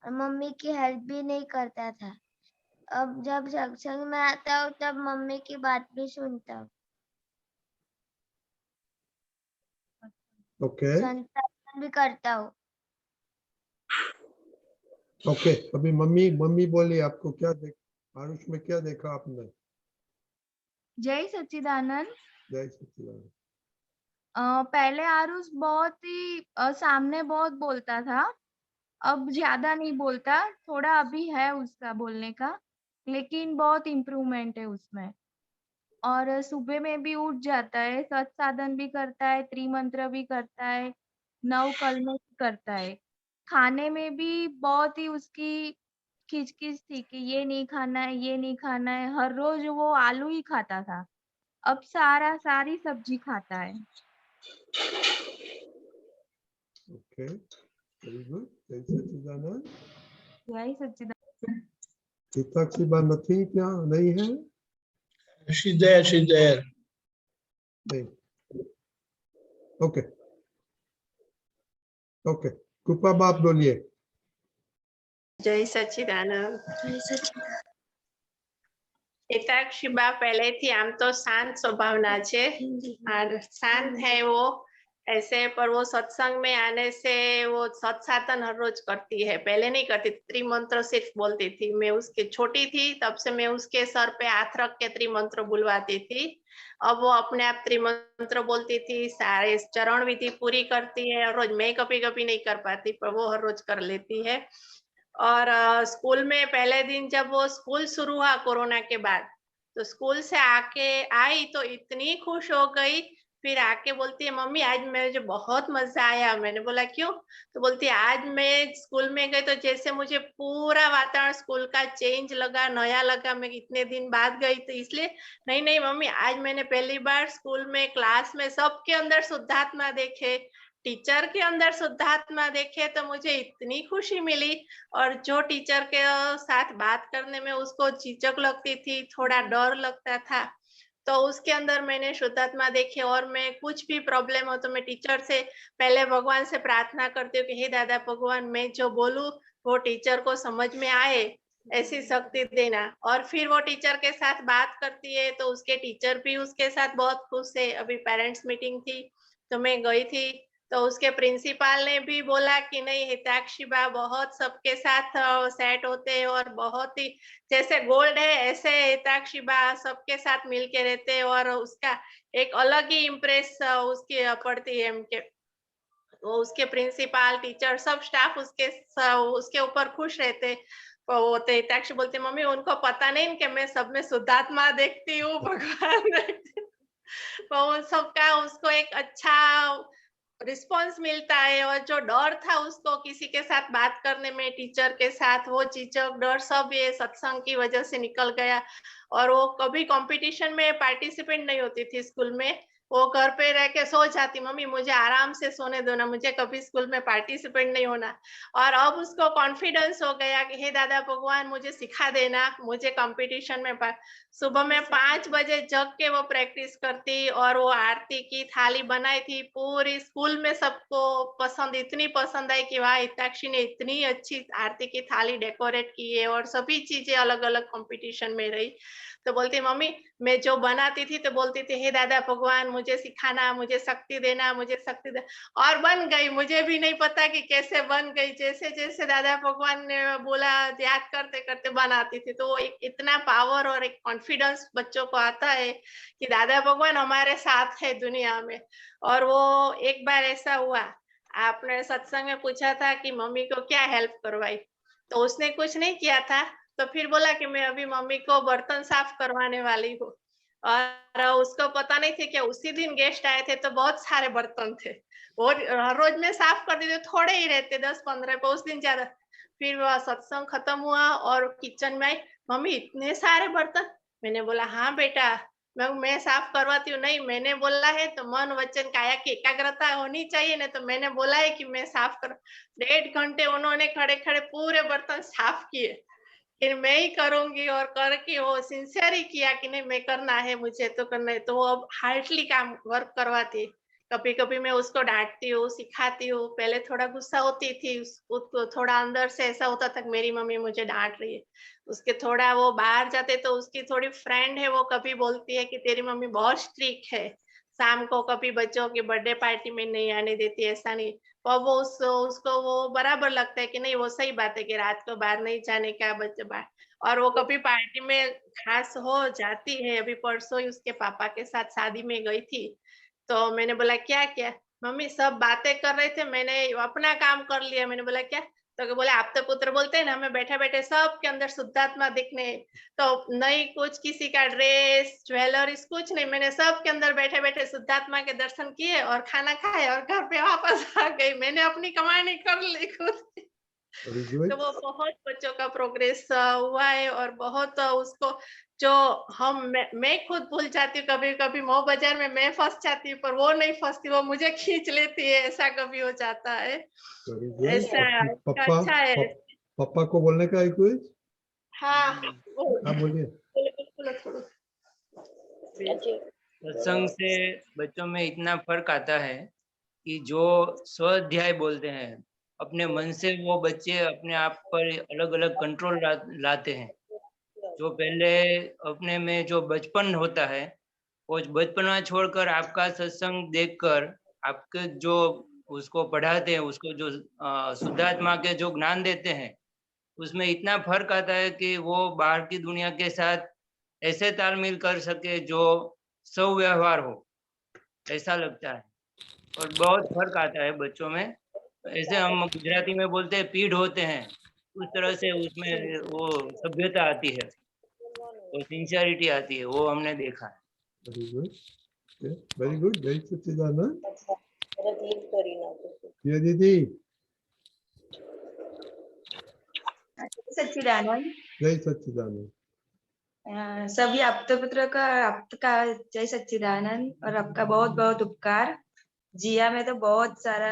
और मम्मी की हेल्प भी नहीं करता था। अब जब सत्संग में आता हूँ तब मम्मी की बात भी सुनता हूँ। ओके, संतन भी करता हूँ। ओके, अभी मम्मी बोली, आपको क्या आरुष में क्या देखा आपने? जय सच्चिदानंद। जय सच्चिदानंद। पहले आरुष बहुत ही सामने बहुत बोलता था, अब ज्यादा नहीं बोलता, थोड़ा अभी है उसका बोलने का, लेकिन बहुत इम्प्रूवमेंट है उसमें। और सुबह में भी उठ जाता है, सत साधन भी करता है, त्रिमंत्र भी करता है, 9 कलमे भी करता है। खाने में भी बहुत ही उसकी खिचखिच थी कि ये नहीं खाना है, ये नहीं खाना है। हर रोज वो आलू ही खाता था, अब सारी सब्जी खाता है। Okay, very good. जय सच्चिदानंद। जय सच्चिदानंद। चिताक्षी बा नहीं, क्या नहीं है? She's there. नहीं। ओके, ओके, कृपा बाप बोलिए। जय सच्चिदानंद। હિતાક્ષી બા પહેલેથી આમ તો શાંત સ્વભાવના છે और शांत है वो ऐसे, पर वो सत्संग में आने से वो सत्साधन हर रोज करती है। पहले नहीं करती, त्रिमंत्र सिर्फ बोलती थी। मैं उसके छोटी थी तब से मैं उसके सर पे हाथ रख के त्रिमंत्र बुलवाती थी। अब वो अपने आप त्रिमंत्र बोलती थी, सारे चरण विधि पूरी करती है हर रोज। मैं कभी नहीं कर पाती, पर वो हर रोज कर लेती है। और स्कूल में पहले दिन जब वो स्कूल शुरू हुआ कोरोना के बाद, तो स्कूल से आके आई तो इतनी खुश हो गई। फिर आके बोलती है, मम्मी आज मुझे बहुत मजा आया। मैंने बोला क्यों? तो बोलती है, आज मैं स्कूल में गई तो जैसे मुझे पूरा वातावरण स्कूल का चेंज लगा, नया लगा। मैं इतने दिन बाद गई तो इसलिए। नहीं मम्मी, आज मैंने पहली बार स्कूल में क्लास में सबके अंदर शुद्धात्मा देखे, टीचर के अंदर शुद्धात्मा देखे, तो मुझे इतनी खुशी मिली। और जो टीचर के साथ बात करने में उसको झिझक लगती थी, थोड़ा डर लगता था, तो उसके अंदर मैंने शुद्धात्मा देखे। और मैं कुछ भी प्रॉब्लम हो तो मैं टीचर से पहले भगवान से प्रार्थना करती हूँ कि हे दादा भगवान, मैं जो बोलूं वो टीचर को समझ में आए, ऐसी शक्ति देना। और फिर वो टीचर के साथ बात करती है तो उसके टीचर भी उसके साथ बहुत खुश है। अभी पेरेंट्स मीटिंग थी तो मैं गई थी, तो उसके प्रिंसिपल ने भी बोला कि नहीं हिताक्षी बा बहुत सबके साथ सेट होते हैं और बहुत ही जैसे गोल्ड है ऐसे हिताक्षी बा सबके साथ मिलके रहते हैं और उसका एक अलग ही इम्प्रेस उसकी पड़ती है उनके वो उसके प्रिंसिपल टीचर सब स्टाफ उसके ऊपर खुश रहते वो तो हिताक्षी बोलते मम्मी उनको पता नहीं कि मैं सब में शुद्धात्मा देखती हूँ भगवान देखती हूँ। वो सबका उसको एक अच्छा रिस्पॉन्स मिलता है और जो डर था उसको किसी के साथ बात करने में टीचर के साथ वो चीजों डर सब ये सत्संग की वजह से निकल गया और वो कभी कंपटीशन में पार्टिसिपेट नहीं होती थी स्कूल में वो घर पे रह के सो जाती मम्मी मुझे आराम से सोने दो ना मुझे कभी स्कूल में पार्टिसिपेट नहीं होना और अब उसको कॉन्फिडेंस हो गया कि हे दादा भगवान मुझे सिखा देना मुझे कंपटीशन में सुबह में 5 बजे जग के वो प्रैक्टिस करती और वो आरती की थाली बनाई थी पूरी स्कूल में सबको पसंद इतनी पसंद आई कि वाह हिताक्षी ने इतनी अच्छी आरती की थाली डेकोरेट की है और सभी चीजें अलग अलग कंपटीशन में रही तो बोलती मम्मी मैं जो बनाती थी तो बोलती थी हे दादा भगवान मुझे सिखाना मुझे शक्ति देना मुझे शक्ति दे और बन गई मुझे भी नहीं पता कि कैसे बन गई जैसे जैसे दादा भगवान ने बोला याद करते करते बनाती थी तो एक इतना पावर और एक कॉन्फिडेंस बच्चों को आता है कि दादा भगवान हमारे साथ है दुनिया में और वो एक बार ऐसा हुआ आपने सत्संग में पूछा था कि मम्मी को क्या हेल्प करवाई तो उसने कुछ नहीं किया था तो फिर बोला कि मैं अभी मम्मी को बर्तन साफ करवाने वाली हूँ और उसको पता नहीं था कि उसी दिन गेस्ट आए थे तो बहुत सारे बर्तन थे वो हर रोज में साफ कर देते थोड़े ही रहते 10-15 पे उस दिन ज्यादा फिर वह सत्संग खत्म हुआ और किचन में आई मम्मी इतने सारे बर्तन मैंने बोला हाँ बेटा मैं साफ करवाती हूँ नहीं मैंने बोला है तो मन वचन काया की एकाग्रता होनी चाहिए ना तो मैंने बोला है कि मैं साफ कर 1.5 घंटे उन्होंने खड़े खड़े पूरे बर्तन साफ किए फिर मैं ही करूंगी और करके वो सिंसियर ही किया कि नहीं मैं करना है मुझे तो करना है तो वो अब हार्डली काम वर्क करवाती कभी कभी मैं उसको डांटती हूँ सिखाती हूँ पहले थोड़ा गुस्सा होती थी उसको थोड़ा अंदर से ऐसा होता था कि मेरी मम्मी मुझे डांट रही है उसके थोड़ा वो बाहर जाते तो उसकी थोड़ी फ्रेंड है वो कभी बोलती है कि तेरी मम्मी बहुत स्ट्रिक्ट है शाम को कभी बच्चों की बर्थडे पार्टी में नहीं आने देती ऐसा नहीं और वो उसको वो बराबर लगता है कि नहीं वो सही बात है कि रात को बाहर नहीं जाने का बच्चे बाहर और वो कभी पार्टी में खास हो जाती है अभी परसों ही उसके पापा के साथ शादी में गई थी तो मैंने बोला क्या क्या मम्मी सब बातें कर रहे थे मैंने अपना काम कर लिया मैंने बोला क्या तो बोले आप तो पुत्र बोलते हैं ना हमें बैठे बैठे सबके अंदर शुद्धात्मा दिखने तो नहीं कुछ किसी का ड्रेस ज्वेलरीज कुछ नहीं मैंने सबके अंदर बैठे बैठे शुद्धात्मा के दर्शन किए और खाना खाए और घर पे वापस आ गई मैंने अपनी कमाई कर ली खुद तो वो बहुत बच्चों का प्रोग्रेस हुआ है और बहुत उसको जो मैं खुद भूल जाती हूँ कभी कभी मो बाजार में मैं फंस जाती हूँ पर वो नहीं फंसती वो मुझे खींच लेती है ऐसा कभी हो जाता है ऐसा अच्छा है पापा को बोलने का है कुछ हाँ बोलिए सत्संग से बच्चों में इतना फर्क आता है कि जो स्वाध्याय बोलते हैं अपने मन से वो बच्चे अपने आप पर अलग अलग कंट्रोल लाते हैं जो पहले अपने में जो बचपन होता है वो बचपना छोड़कर आपका सत्संग देखकर आपके जो उसको पढ़ाते हैं उसको जो शुद्धात्मा के जो ज्ञान देते हैं उसमें इतना फर्क आता है कि वो बाहर की दुनिया के साथ ऐसे तालमेल कर सके जो सव्यवहार हो ऐसा लगता है और बहुत फर्क आता है बच्चों में ऐसे हम गुजराती में बोलते हैं पीढ़ होते हैं उस तरह से उसमें वो सभ्यता आती है वो सिंसियरिटी आती है वो हमने देखा है वेरी गुड जय सच्चिदानंद ये दीदी सच्चिदानंद जय सच्चिदानंद सभी आप्तपुत्र का आपका जय सच्चिदानंद और आपका बहुत बहुत उपकार जिया में तो बहुत सारा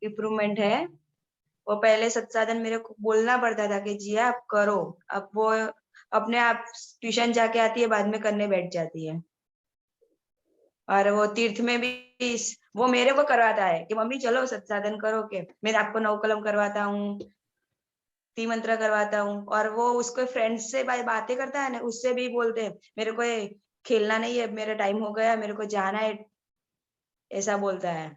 इम्प्रूवमेंट है वो पहले सत्साधन मेरे को बोलना पड़ता था कि जिया आप करो अब वो अपने आप ट्यूशन जाके आती है बाद में करने बैठ जाती है और वो तीर्थ में भी वो मेरे को करवाता है कि मम्मी चलो सत्साधन करो के मैं आपको नवकलम करवाता हूँ मंत्र करवाता हूँ और वो उसको फ्रेंड से बातें करता है ना उससे भी बोलते हैं मेरे को खेलना नहीं है मेरा टाइम हो गया मेरे को जाना है ऐसा बोलता है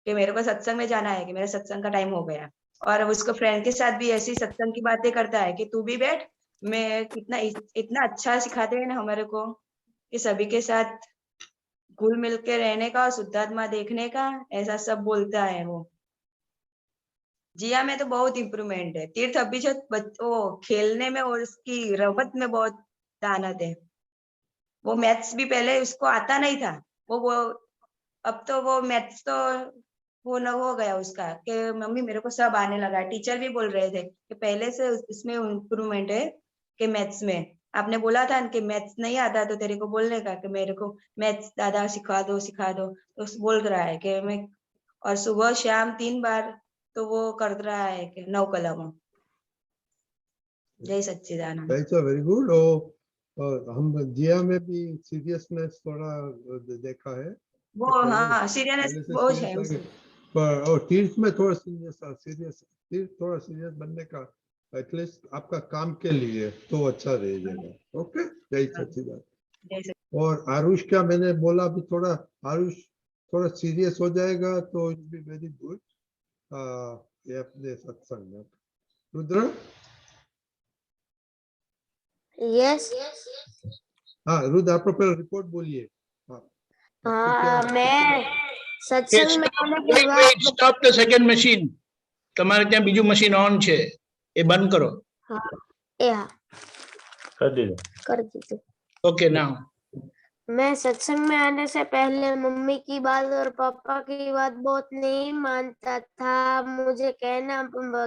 कि मेरे को सत्संग में जाना है, कि मेरा सत्संग का टाइम हो गया। और उसको फ्रेंड के साथ भी ऐसी सत्संग की बातें करता है कि तू भी बैठ, मैं कितना इतना अच्छा सिखाते हैं ना हमारे को कि सभी के साथ घुल मिल के रहने का और शुद्धात्मा देखने का, ऐसा सब बोलता है वो। जिया में तो बहुत इम्प्रूवमेंट है। तीर्थ अभी जो वो खेलने में और उसकी रगबत में बहुत दानत है। वो मैथ्स भी पहले उसको आता नहीं था, वो अब तो वो मैथ्स तो वो न हो गया उसका कि मम्मी मेरे को सब आने लगा। टीचर भी बोल रहे थे कि पहले से इसमें इम्प्रूवमेंट है कि मैथ्स में। आपने बोला था कि मैथ्स नहीं आता तो तेरे को बोलने का कि मेरे को मैथ्स दादा सिखा दो तो बोल रहा है कि मैं, और सुबह शाम 3 बार तो वो कर रहा है कि 9 कलम। जय सच्चिदानंद। Very good. और हम जिया में भी सीरियसनेस थोड़ा देखा है। वो हाँ सीरियसनेस बहुत है उसमें। पर और तीर्थ में थोड़ा सीरियस थोड़ा सीरियस बनने का एटलीस्ट आपका काम के लिए तो अच्छा रह जाएगा। ओके, जय सच्चिदानंद। और आरुष का मैंने बोला अभी थोड़ा आरुष थोड़ा सीरियस हो जाएगा तो इट बी वेरी गुड ये अपने सत्संग में। रुद्र। यस। हाँ रुद्र, आप पहले रिपोर्ट बोलिए। हाँ मैं सत्संग में आने के बाद स्टॉप द सेकंड मशीन। તમારે ત્યાં બીજું મશીન ઓન છે, એ બંધ કરો। हाँ या कर दीजिए। कर दीजिए। Okay now. मैं सत्संग में आने से पहले मम्मी की बात और पापा की बात बहुत नहीं मानता था। मुझे कहना,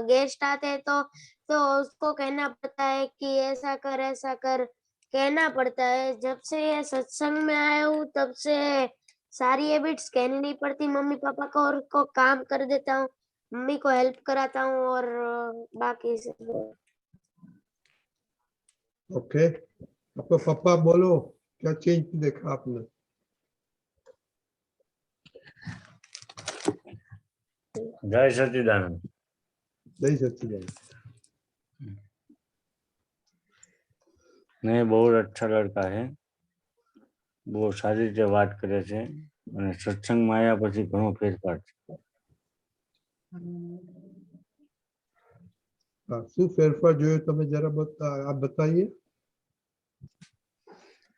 गेस्ट आते तो उसको कहना पड़ता है कि ऐसा कर कहना पड़ता है। जब से ये सत्संग में आया हूँ तब से सारी हैबिट्स कहनी नहीं पड़ती मम्मी पापा को, और को काम कर देता हूँ, मम्मी को हेल्प कराता हूँ और बाकी से। ओके, आपको पापा बोलो क्या चेंज देखा आपने? जय सच्चिदानंद। जय सच्चिदानंद। नहीं, बहुत अच्छा लड़का है, બહુ સારી રીતે વાત કરે છે અને સત્સંગમાં આવ્યા પછી ઘણો ફેરફાર છે। શું ફેરફાર જોયો તમે જરા આપ બતાઈએ।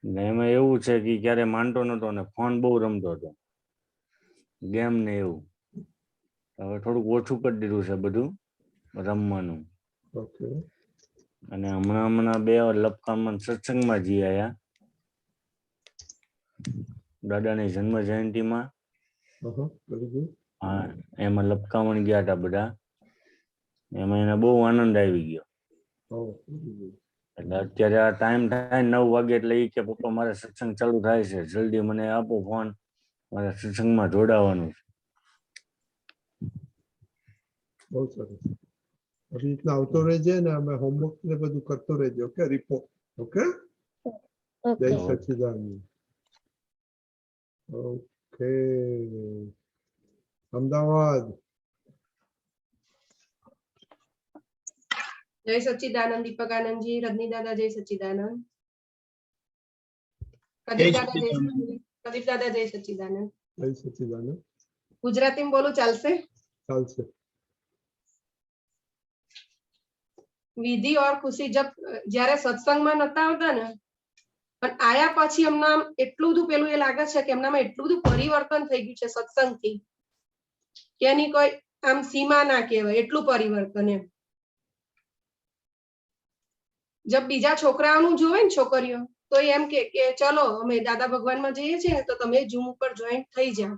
ને એમાં એવું છે કે ક્યારે માનતો નતો ને ફોન બહુ રમતો હતો, ગેમ ને એવું। હવે થોડુંક ઓછું કરી દીધું છે બધું રમવાનું। ઓકે। અને હમણાં બે લપકામાં સત્સંગમાં જઈ આયા, દાદાની જન્મ જયંતિમાં। હા, એમાં લપકામણ ગયા હતા બધા, એમાં એને બહુ આનંદ આવી ગયો। એટલે અત્યારે આ ટાઈમ થાય 9 વાગે એટલે એ કે પપ્પા મારે સત્સંગ ચાલુ થાય છે, જલ્દી મને આપો ફોન, મારે સત્સંગમાં જોડાવાનું છે। બહુ સરસ। આવી રીતના આવતો રહેજે ને અમે હોમવર્ક ને બધું કરતો રહેજો। Okay, report. ઓકે, જય સચ્ચિદાનંદ। ઓકે, અમદાવાદ। जय सच्चिदानंद। दीपक आनंद जी, रजनी दादा जय सच्चिदानंद। प्रदीप दादा जय सच्चिदानंद। जय सच्चिदानंद। गुजराती में बोलो चालसे? चालसे। विधि और खुशी जब જ્યારે સત્સંગમાં નતા આવતા ને પણ આયા પછી એમના એટલું બધું પેલું એ લાગે છે કે એમનામાં એટલું બધું પરિવર્તન થઈ ગયું છે સત્સંગથી કે એની કોઈ આમ સીમા ના કહેવાય, એટલું પરિવર્તન એમ। जब बीजा छोकराओं जोवे ने छोकरीओ तो एम के चलो अमे दादा भगवान में जईए छे तो तमे जूम पर जॉइंट थई जाओ।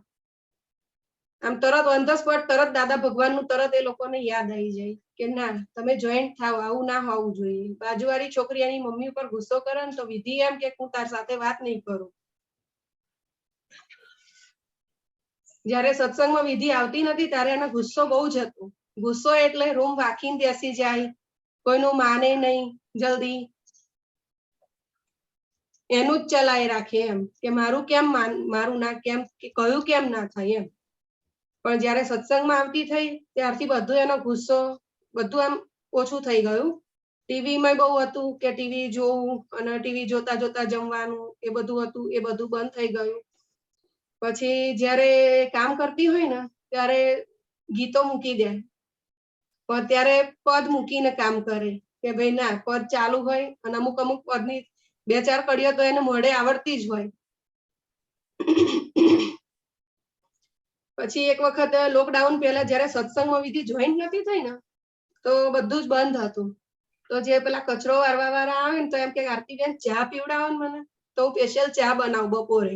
आम तरत ऑन ध स्पॉट तरत दादा भगवान नु तरत ए लोकोने याद आई जाय के ना तमे जॉइंट थाओ, आवुं ना होवुं जोईए। बाजूवाળી छोकरी एनी मम्मी पर गुस्सो करे ने तो विधि एम के हूँ तार साथे वात नहीं करूं। ज्यारे सत्संग में विधि आवती नथी त्यारे एने गुस्सो बहु ज हतो। गुस्सो एटले रूम वाखीने बेसी जाय, कोईनुं माने नहीं जल्दी, एनु ज चलाए राखे एम के मारू केम मारू ना केम के कयुं केम ना थाय एम। पण ज्यारे सत्संग में आवती थई त्यारथी बधुं एनो गुस्सो बधुं आम ओछुं थई गयुं। टीवी में बहु हतुं के टीवी जोवुं अने टीवी जोता जोता जमवानुं ए बधुं हतुं, ए बधुं बंध थई गयुं। पछी ज्यारे काम करती होय ने ત્યારે ગીતો મૂકી દે, પણ ત્યારે પદ મૂકીને કામ કરે કે ભાઈ ના પદ ચાલુ હોય અને અમુક અમુક પદની 2-4 કડીઓ તો એને મોઢે આવડતી જ હોય. પછી એક વખત લોકડાઉન પહેલા જયારે સત્સંગમાં વિધિ જોઈન નથી થઈ ને તો બધું જ બંધ હતું. તો જે પેલા કચરો વારવા વાળા આવે ને તો એમ કે આરતીબેન ચા પીવડાવો ને મને, તો હું સ્પેશિયલ ચા બનાવું બપોરે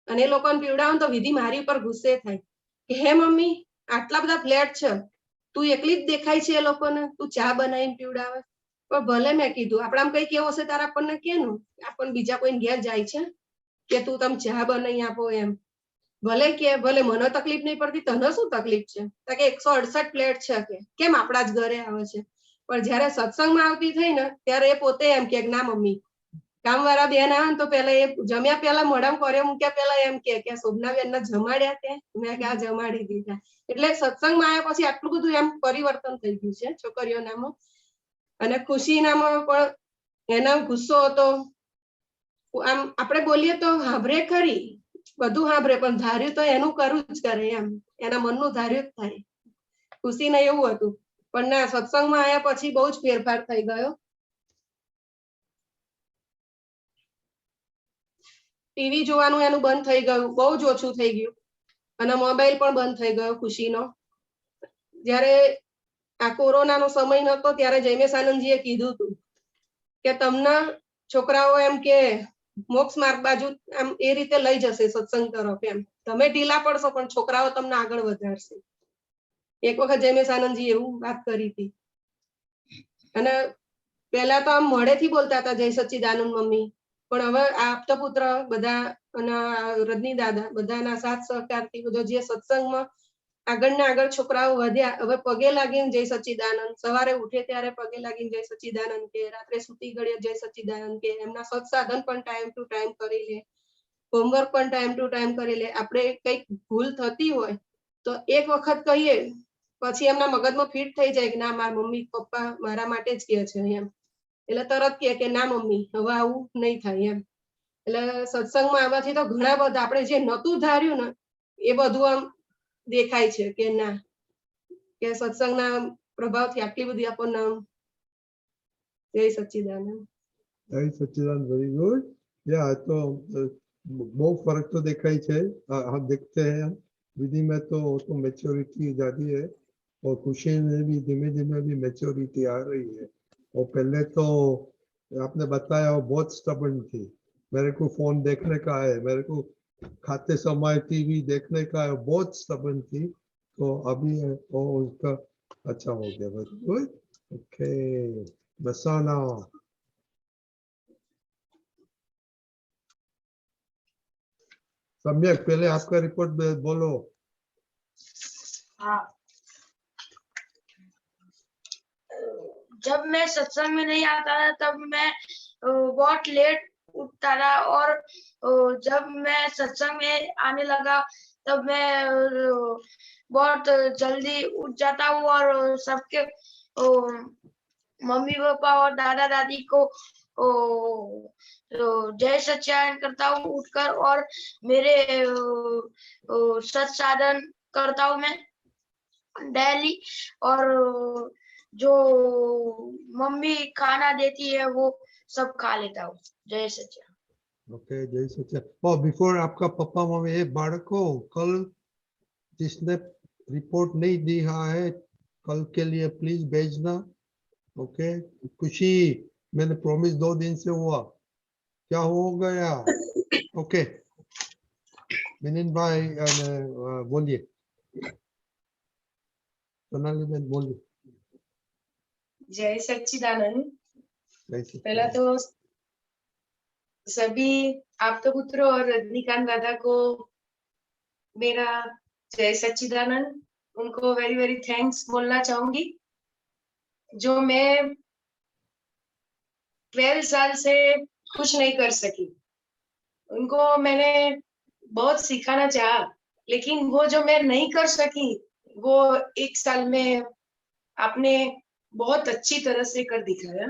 અને એ લોકોને પીવડાવું તો વિધિ મારી ઉપર ગુસ્સે થાય કે હે મમ્મી આટલા બધા ફ્લેટ છે, તું એકલી જ દેખાય છે એ લોકોને, તું ચા બનાવીને પીવડાવે. પણ ભલે મેં કીધું આપણામાં કઈ કેવું હશે તારે આપણને કેનું, આપણને બીજા કોઈ ઘેર જાય છે કે તું તમે ચા બનાવી આપો એમ. ભલે કે ભલે મને તકલીફ નહીં પડતી, તને શું તકલીફ છે? તો કે 168 પ્લેટ છે કે કેમ આપણા જ ઘરે આવે છે. પણ જયારે સત્સંગમાં આવતી થઈ ને ત્યારે એ પોતે એમ કે ના મમ્મી, કામવાળા બેન આવે ને તો પેલા એ જમ્યા પેલા મોઢામાં કોર્યો મૂક્યા પેલા એમ કે શોભનાબેન ને જમાડ્યા તે, મેં કે આ જમાડી દીધા. એટલે સત્સંગમાં આવ્યા પછી આટલું બધું એમ પરિવર્તન થઈ ગયું છે છોકરીઓનામાં. અને ખુશીનામાં પણ એનો ગુસ્સો હતો, આમ આપણે બોલીએ તો હાંભળે ખરી, બધું સાંભળે પણ ધાર્યું તો એનું કરવું જ કરે એમ, એના મનનું ધાર્યું જ થાય. ખુશીને એવું હતું પણ ના સત્સંગમાં આવ્યા પછી બહુ જ ફેરફાર થઈ ગયો. ટીવી જોવાનું એનું બંધ થઈ ગયું, બહુ જ ઓછું થઈ ગયું અને મોબાઈલ પણ બંધ થઈ ગયો ખુશીનો. જ્યારે આ કોરોનાનો સમય નતો ત્યારે જયમેશ આનંદજીએ કીધું હતું કે તમને છોકરાઓ એમ કે મોક્ષ માર્ગ બાજુ આમ એ રીતે લઈ જશે સત્સંગ તરફ એમ, તમે ઢીલા પડશો પણ છોકરાઓ તમને આગળ વધારશે. એક વખત જયમેશ આનંદજી એવું વાત કરી હતી. અને પહેલા તો આમ મોઢેથી બોલતા હતા જય સચ્ચિદાનંદ મમ્મી, પણ હવે આપતા પુત્ર બધા અને રજની દાદા બધાના સાથ સહકારથી બધો જે સત્સંગમાં આગળ ને આગળ છોકરાઓ વધ્યા. હવે પગે લાગીને જય સચ્ચિદાનંદ, સવારે ઉઠે ત્યારે પગે લાગીને જય સચ્ચિદાનંદ કે, રાત્રે સુતી ઘડીએ જય સચ્ચિદાનંદ કે, એમના સત્સાધન પણ ટાઈમ ટુ ટાઈમ કરી લે, હોમવર્ક પણ ટાઈમ ટુ ટાઈમ કરી લે. આપણે કંઈક ભૂલ થતી હોય તો એક વખત કહીએ પછી એમના મગજમાં ફિટ થઈ જાય કે ના મારા મમ્મી પપ્પા મારા માટે જ કહે છે એમ, એટલે તરત કે ના મમ્મી હવે આવું નહીં થાય એમ. એટલે સત્સંગમાં આવવાથી તો ઘણા બધા આપણે જે નતું ધાર્યું ને એ બધું આમ દેખાય છે કે ના કે સત્સંગના પ્રભાવથી આટલી બધી આપણને જય સચ્ચિદાનંદ. જય સચ્चिदानंद, वेरी गुड. या तो बहुत फर्क तो दिखाई है, हम देखते हैं विधि में तो मैच्योरिटी ज्यादा है और खुशी में भी धीमे धीमे भी मैच्योरिटी आ रही है. और पहले तो आपने बताया वो बहुत स्टबर्न थी, मेरे को फोन देखने का है, मेरे को खाते समय टीवी देखने का है, बहुत स्टबर्न थी. तो अभी वो उसका अच्छा हो गया. Very good. ओके बसाना. सम्यक पहले आपका रिपोर्ट बोलो. हाँ, जब मैं सत्संग में नहीं आता था तब मैं बहुत लेट उठता था, और जब मैं सत्संग में आने लगा तब मैं बहुत जल्दी उठ जाता हूँ और सबके मम्मी पापा और दादा दादी को जय सच्चिदानंद करता हूँ उठकर, और मेरे सत्साधन करता हूँ मैं डेली, और जो मम्मी खाना देती है वो सब खा लेता हूँ. जय सच्चिदानंद. ओके जय सच्चिदानंद. और बिफोर आपका पापा मम्मी ये बाळको कल जिसने रिपोर्ट नहीं दिया है कल के लिए प्लीज भेजना. ओके खुशी मैंने प्रॉमिस 2 दिन से हुआ, क्या हो गया? ओके मिनिन भाई बोलिए, सोनाली बहन बोलिए. जय सच्चिदानंद. जय सच्चिदानंद. पहला तो सभी आपके पुत्रों और रजनीकांत दादा को मेरा जय सच्चिदानंद. उनको वेरी वेरी थैंक्स बोलना चाहूंगी. जो मैं 12 साल से कुछ नहीं कर सकी, उनको मैंने बहुत सिखाना चाहा, लेकिन वो जो मैं नहीं कर सकी वो 1 साल में आपने बहुत अच्छी तरह से कर दिखाया.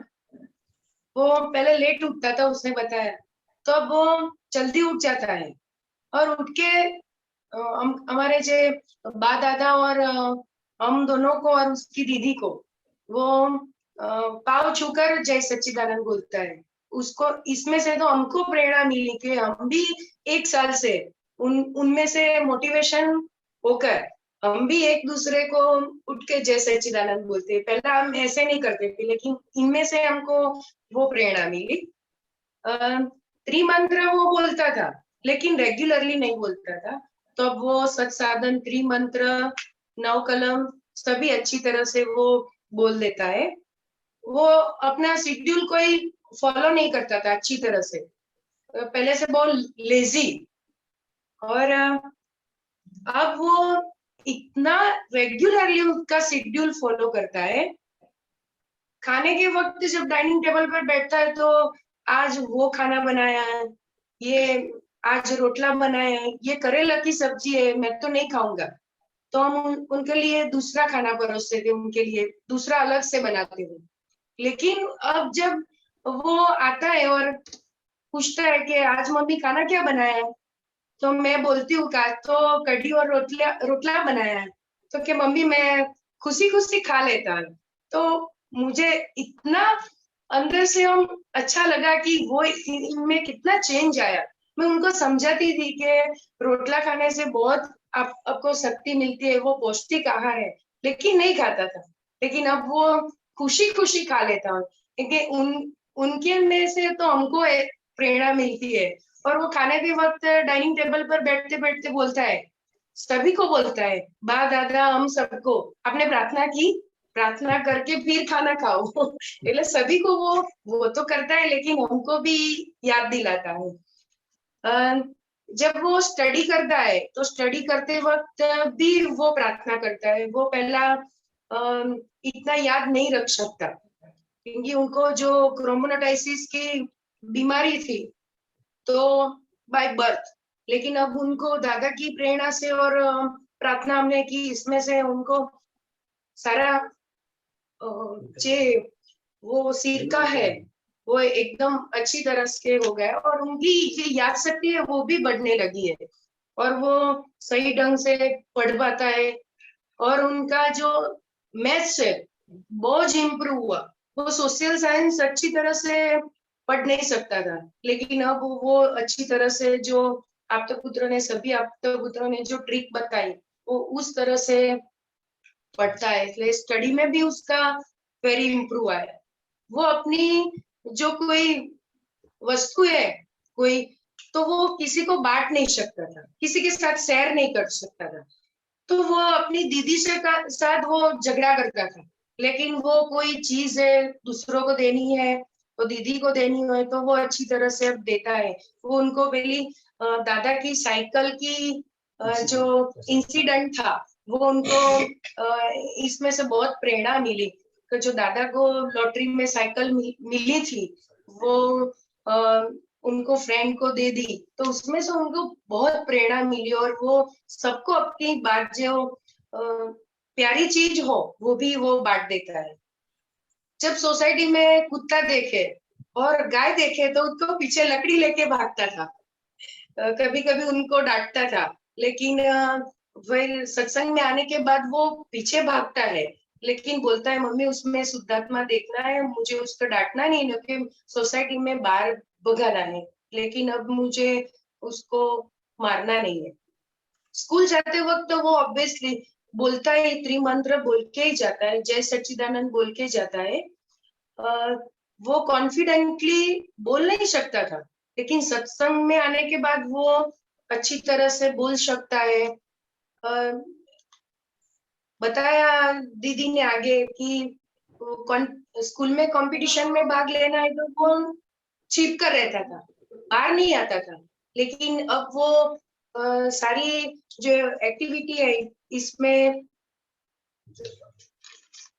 वो पहले लेट उठता था उसने बताया, तो अब वो जल्दी उठ जाता है और उठ के हमारे जे बा दादा और हम दोनों को और उसकी दीदी को वो पाँव छूकर जय सच्चिदानंद बोलता है। उसको इसमें से तो हमको प्रेरणा मिली कि हम भी 1 साल से उनमें से मोटिवेशन होकर हम भी एक दूसरे को उठ के जय सच्चिदानंद बोलते। पहला हम ऐसे नहीं करते थे, लेकिन इनमें से हमको वो प्रेरणा मिली। त्रिमंत्र वो बोलता था, लेकिन रेगुलरली नहीं बोलता था। तो अब वो सत्साधन, त्रिमंत्र, 9 कलम सभी अच्छी तरह से वो बोल देता है। वो अपना शेड्यूल कोई फॉलो नहीं करता था अच्छी तरह से, पहले से बहुत लेजी। और अब वो इतना रेगुलरली उसका शेड्यूल फॉलो करता है। खाने के वक्त जब डाइनिंग टेबल पर बैठता है तो आज वो खाना बनाया है, ये आज रोटला बनाया है, ये करेला की सब्जी है, मैं तो नहीं खाऊंगा। तो हम उनके लिए दूसरा खाना परोसते थे, उनके लिए दूसरा अलग से बनाते थे। लेकिन अब जब वो आता है और पूछता है कि आज मम्मी खाना क्या बनाया है, तो मैं बोलती हूँ का तो कढ़ी और रोटला बनाया है, तो कि मम्मी मैं खुशी खुशी खा लेता है। तो मुझे इतना अंदर से हम अच्छा लगा कि वो इनमें कितना चेंज आया। मैं उनको समझाती थी कि रोटला खाने से बहुत आपको शक्ति मिलती है, वो पौष्टिक आहार है, लेकिन नहीं खाता था। लेकिन अब वो खुशी खुशी खा लेता हूँ, क्योंकि उनके में से तो हमको एक प्रेरणा मिलती है। और वो खाने के वक्त डाइनिंग टेबल पर बैठते बैठते बोलता है, सभी को बोलता है, बा दादा हम सबको, आपने प्रार्थना की, प्रार्थना करके फिर खाना खाओ। એટલે सभी को वो तो करता है, लेकिन हमको भी याद दिलाता है। जब वो स्टडी करता है तो स्टडी करते वक्त भी वो प्रार्थना करता है। वो पहला इतना याद नहीं रख सकता, क्योंकि उनको जो क्रोमोनोटाइसिस की बीमारी थी तो बाय बर्थ, लेकिन अब उनको दादा की प्रेरणा से और प्रार्थना हमने की, इसमें से उनको सारा जे वो सिरका है वो एकदम अच्छी तरह से हो गया, और उनकी जो याद शक्ति है वो भी बढ़ने लगी है, और वो सही ढंग से पढ़ पाता है। और उनका जो मैथ्स है बहुत इम्प्रूव हुआ। वो सोशल साइंस अच्छी तरह से पढ़ नहीं सकता था, लेकिन अब वो अच्छी तरह से जो सभी आपपुत्रों ने जो ट्रिक बताई वो उस तरह से पढ़ता है। इसलिए स्टडी में भी उसका वेरी इम्प्रूव आया। वो अपनी जो कोई वस्तु है कोई, तो वो किसी को बांट नहीं सकता था, किसी के साथ शेयर नहीं कर सकता था। तो वो अपनी दीदी से साथ वो झगड़ा करता था, लेकिन वो कोई चीज है दूसरों को देनी है तो दीदी को देनी है तो वो अच्छी तरह से अब देता है। वो उनको पहली दादा की साइकिल की जो इंसिडेंट था वो उनको इसमें से बहुत प्रेरणा मिली। तो जो दादा को लॉटरी में साइकिल मिली थी वो उनको फ्रेंड को दे दी, तो उसमें से उनको बहुत प्रेरणा मिली, और वो सबको अपनी बात जो प्यारी चीज हो वो भी वो बांट देता है। जब सोसाइटी में कुत्ता देखे और गाय देखे तो उसको पीछे लकड़ी लेके भागता था, कभी कभी उनको डांटता था, लेकिन वह सत्संग में आने के बाद वो पीछे भागता है, लेकिन बोलता है मम्मी उसमें शुद्धात्मा देखना है, मुझे उसको डांटना नहीं, क्योंकि सोसाइटी में बाहर भगाना है, लेकिन अब मुझे उसको मारना नहीं है। स्कूल जाते वक्त तो वो ऑब्वियसली बोलता है, त्रिमंत्र बोल के ही जाता है, जय सच्चिदानंद बोल के जाता है। वो कॉन्फिडेंटली बोल नहीं सकता था, लेकिन सत्संग में आने के बाद वो अच्छी तरह से बोल सकता है। बताया दीदी ने आगे कि स्कूल में कंपटीशन में भाग लेना है तो वो छिप कर रहता था, बाहर नहीं आता था, लेकिन अब वो सारी जो एक्टिविटी है इसमें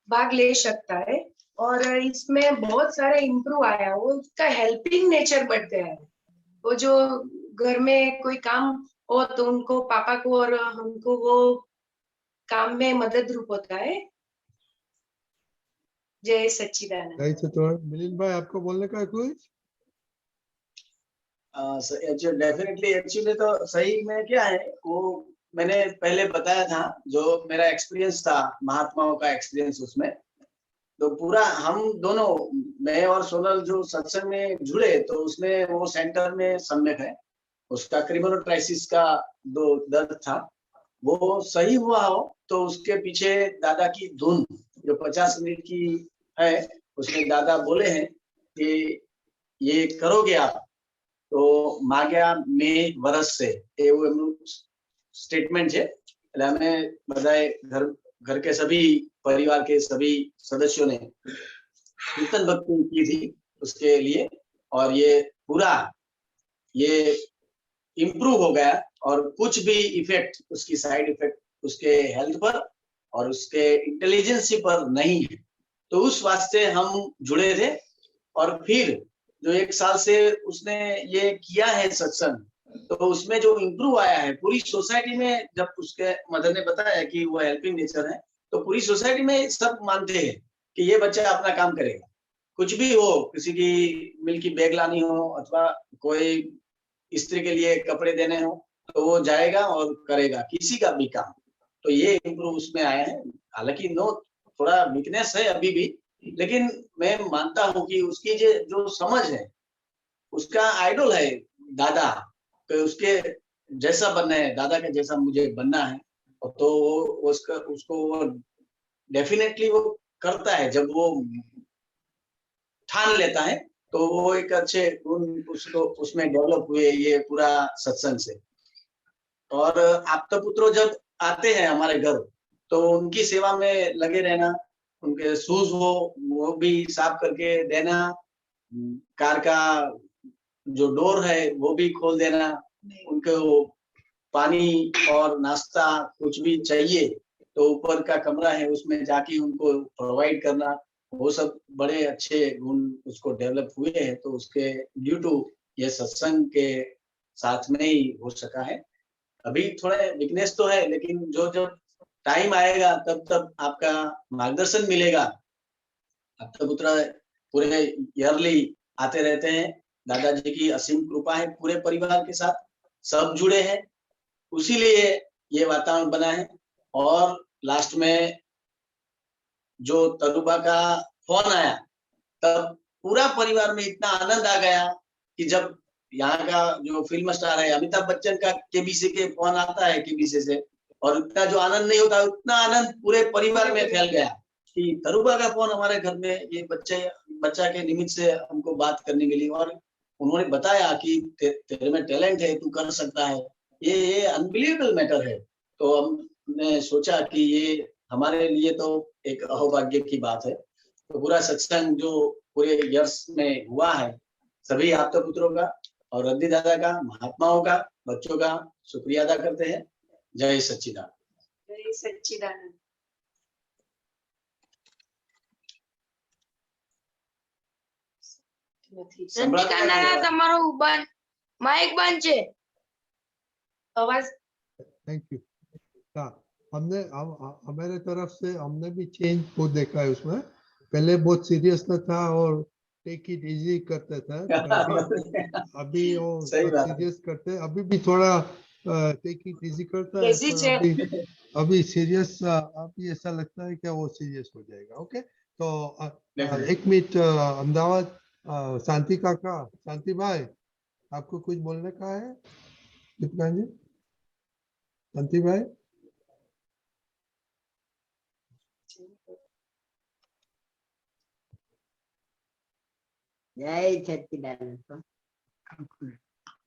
भाग ले सकता है, और इसमें बहुत सारे इम्प्रूव आया। वो उसका हेल्पिंग नेचर बढ़ गया है। वो जो घर में कोई काम हो तो उनको पापा को और हमको वो काम में मदद रूप होता है। जय सच्चिदानंद। जय सच्चिदानंद। मिलिंद भाई आपको बोलने का कुछ? डेफिनेटली एक्चुअली तो सही में क्या है, वो मैंने पहले बताया था जो मेरा एक्सपीरियंस था, महात्माओं का एक्सपीरियंस, उसमें तो पूरा हम दोनों, मैं और सोनल जो सत्संग में जुड़े, तो उसमें वो सेंटर में सम्यक है, उसका क्रिमिनोट्राइसिस का जो दर्द था वो सही हुआ हो, तो उसके पीछे दादा की धुन जो 50 मिनट की है, उसमें दादा बोले हैं कि ये करोगे आप तो माग्या में वर्ष से, એવું એમનું સ્ટેટમેન્ટ છે। એટલે અમે બધાએ घर के सभी परिवार के सभी सदस्यों ने कीर्तन भक्ति की थी उसके लिए, और ये पूरा ये इम्प्रूव हो गया, और कुछ भी इफेक्ट, उसकी साइड इफेक्ट उसके हेल्थ पर और उसके इंटेलिजेंसी पर नहीं है। तो उस वास्ते हम जुड़े थे, और फिर जो 1 साल से उसने ये किया है सत्संग, तो उसमें जो इम्प्रूव आया है पूरी सोसाइटी में, जब उसके मदर ने बताया कि वो हेल्पिंग नेचर है, तो पूरी सोसाइटी में सब मानते हैं कि ये बच्चा अपना काम करेगा, कुछ भी हो, किसी की मिल्क की बैग लानी हो अथवा कोई स्त्री के लिए कपड़े देने हो, तो वो जाएगा और करेगा किसी का भी काम। तो ये इम्प्रूव उसमें आया है। हालांकि नो थोड़ा वीकनेस है अभी भी, लेकिन मैं मानता हूँ कि उसकी जो समझ है, उसका आइडल है दादा, कि उसके जैसा बनना है, दादा के जैसा मुझे बनना है, तो उसको वो डेफिनेटली वो करता है। जब वो ठान लेता है तो वो एक अच्छे गुण उसको उसमें डेवलप हुए, ये पूरा सत्संग से। और आपका पुत्रों जब आते हैं हमारे घर, तो उनकी सेवा में लगे रहना, उनके शूज वो भी साफ करके देना, कार का जो डोर है वो भी खोल देना, उनको पानी और नाश्ता कुछ भी चाहिए तो ऊपर का कमरा है उसमें जाके उनको प्रोवाइड करना, वो सब बड़े अच्छे गुण उसको डेवलप हुए हैं। तो उसके ड्यू टू ये सत्संग के साथ में ही हो सका है। अभी थोड़े वीकनेस तो है, लेकिन जो जब टाइम आएगा तब आपका मार्गदर्शन मिलेगा। आपका पुत्र पूरे ईयरली आते रहते हैं, दादाजी की असीम कृपा है, पूरे परिवार के साथ सब जुड़े हैं, उसीलिए ये वातावरण बना है। और लास्ट में जो तरुबा का फोन आया, तब पूरा परिवार में इतना आनंद आ गया कि जब यहाँ का जो फिल्म स्टार है अमिताभ बच्चन का केबीसी के फोन आता है केबीसी से, और इतना जो आनंद नहीं होता, उतना आनंद पूरे परिवार में फैल गया कि तरुबा का फोन हमारे घर में, ये बच्चा के निमित्त से हमको बात करने मिली, और उन्होंने बताया कि तेरे में टैलेंट है, तू कर सकता है। ये अनबिलीवेबल मैटर है। तो हमने सोचा कि ये हमारे लिए तो एक अहोभाग्य की बात है। तो पूरा सत्संग जो पूरे यर्स में हुआ है, सभी आपका पुत्रों का और रद्दी दादा का, महात्माओं का, बच्चों का शुक्रिया अदा करते हैं। जय सच्चिदानंद। जय सच्चिदानंद। તમારો માઇક બંધ છે, અવાજ। Thank you. हाँ, हमने हमारे तरफ से हमने भी चेंज बहुत देखा है उसमें। पहले बहुत सीरियस था और टेक इट इजी करता था, अभी वो सीरियस करते, अभी भी थोड़ा टेक इट इजी करता है, अभी सीरियस अभी ऐसा लगता है कि वो सीरियस हो जाएगा। ओके, तो 1 मिनट अहमदाबाद शांति काका, शांति भाई, आपको कुछ बोलने का है? कितना जी शांति भाई? जय सच्चिदानंद।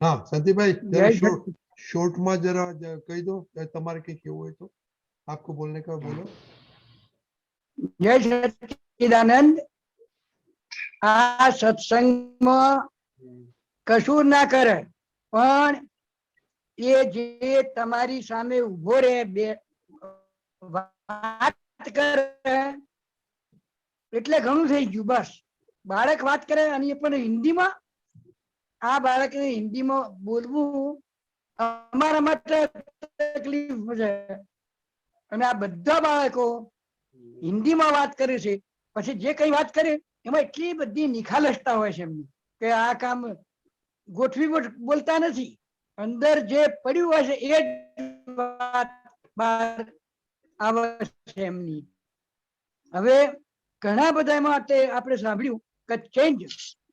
हाँ शांति भाई, जरा शॉर्ट में जरा कही दो, तुम्हारे के क्यों हुए तो आपको बोलने का बोलो। जय सच्चिदानंद। आ सत्संग में कशुर ना करे, पण ये जे तमारी सामे उभो रे, बात करे એટલે ઘણું થઈ ગયું। બસ બાળક વાત કરે અને પણ હિન્દીમાં, આ બાળકને હિન્દીમાં બોલવું અમારા માટે તકલીફ છે, અને આ બધા બાળકો હિન્દીમાં વાત કરે છે, પછી જે કઈ વાત કરે એમાં એટલી બધી નિખાલસતા હોય છે એમની કે આ કામ ગોઠવી બોલતા નથી, અંદર જે પડ્યું હોય છે એ વાત બહાર આવે છે એમની. હવે ઘણા બધા એમાં આપણે સાંભળ્યું કે ચેન્જ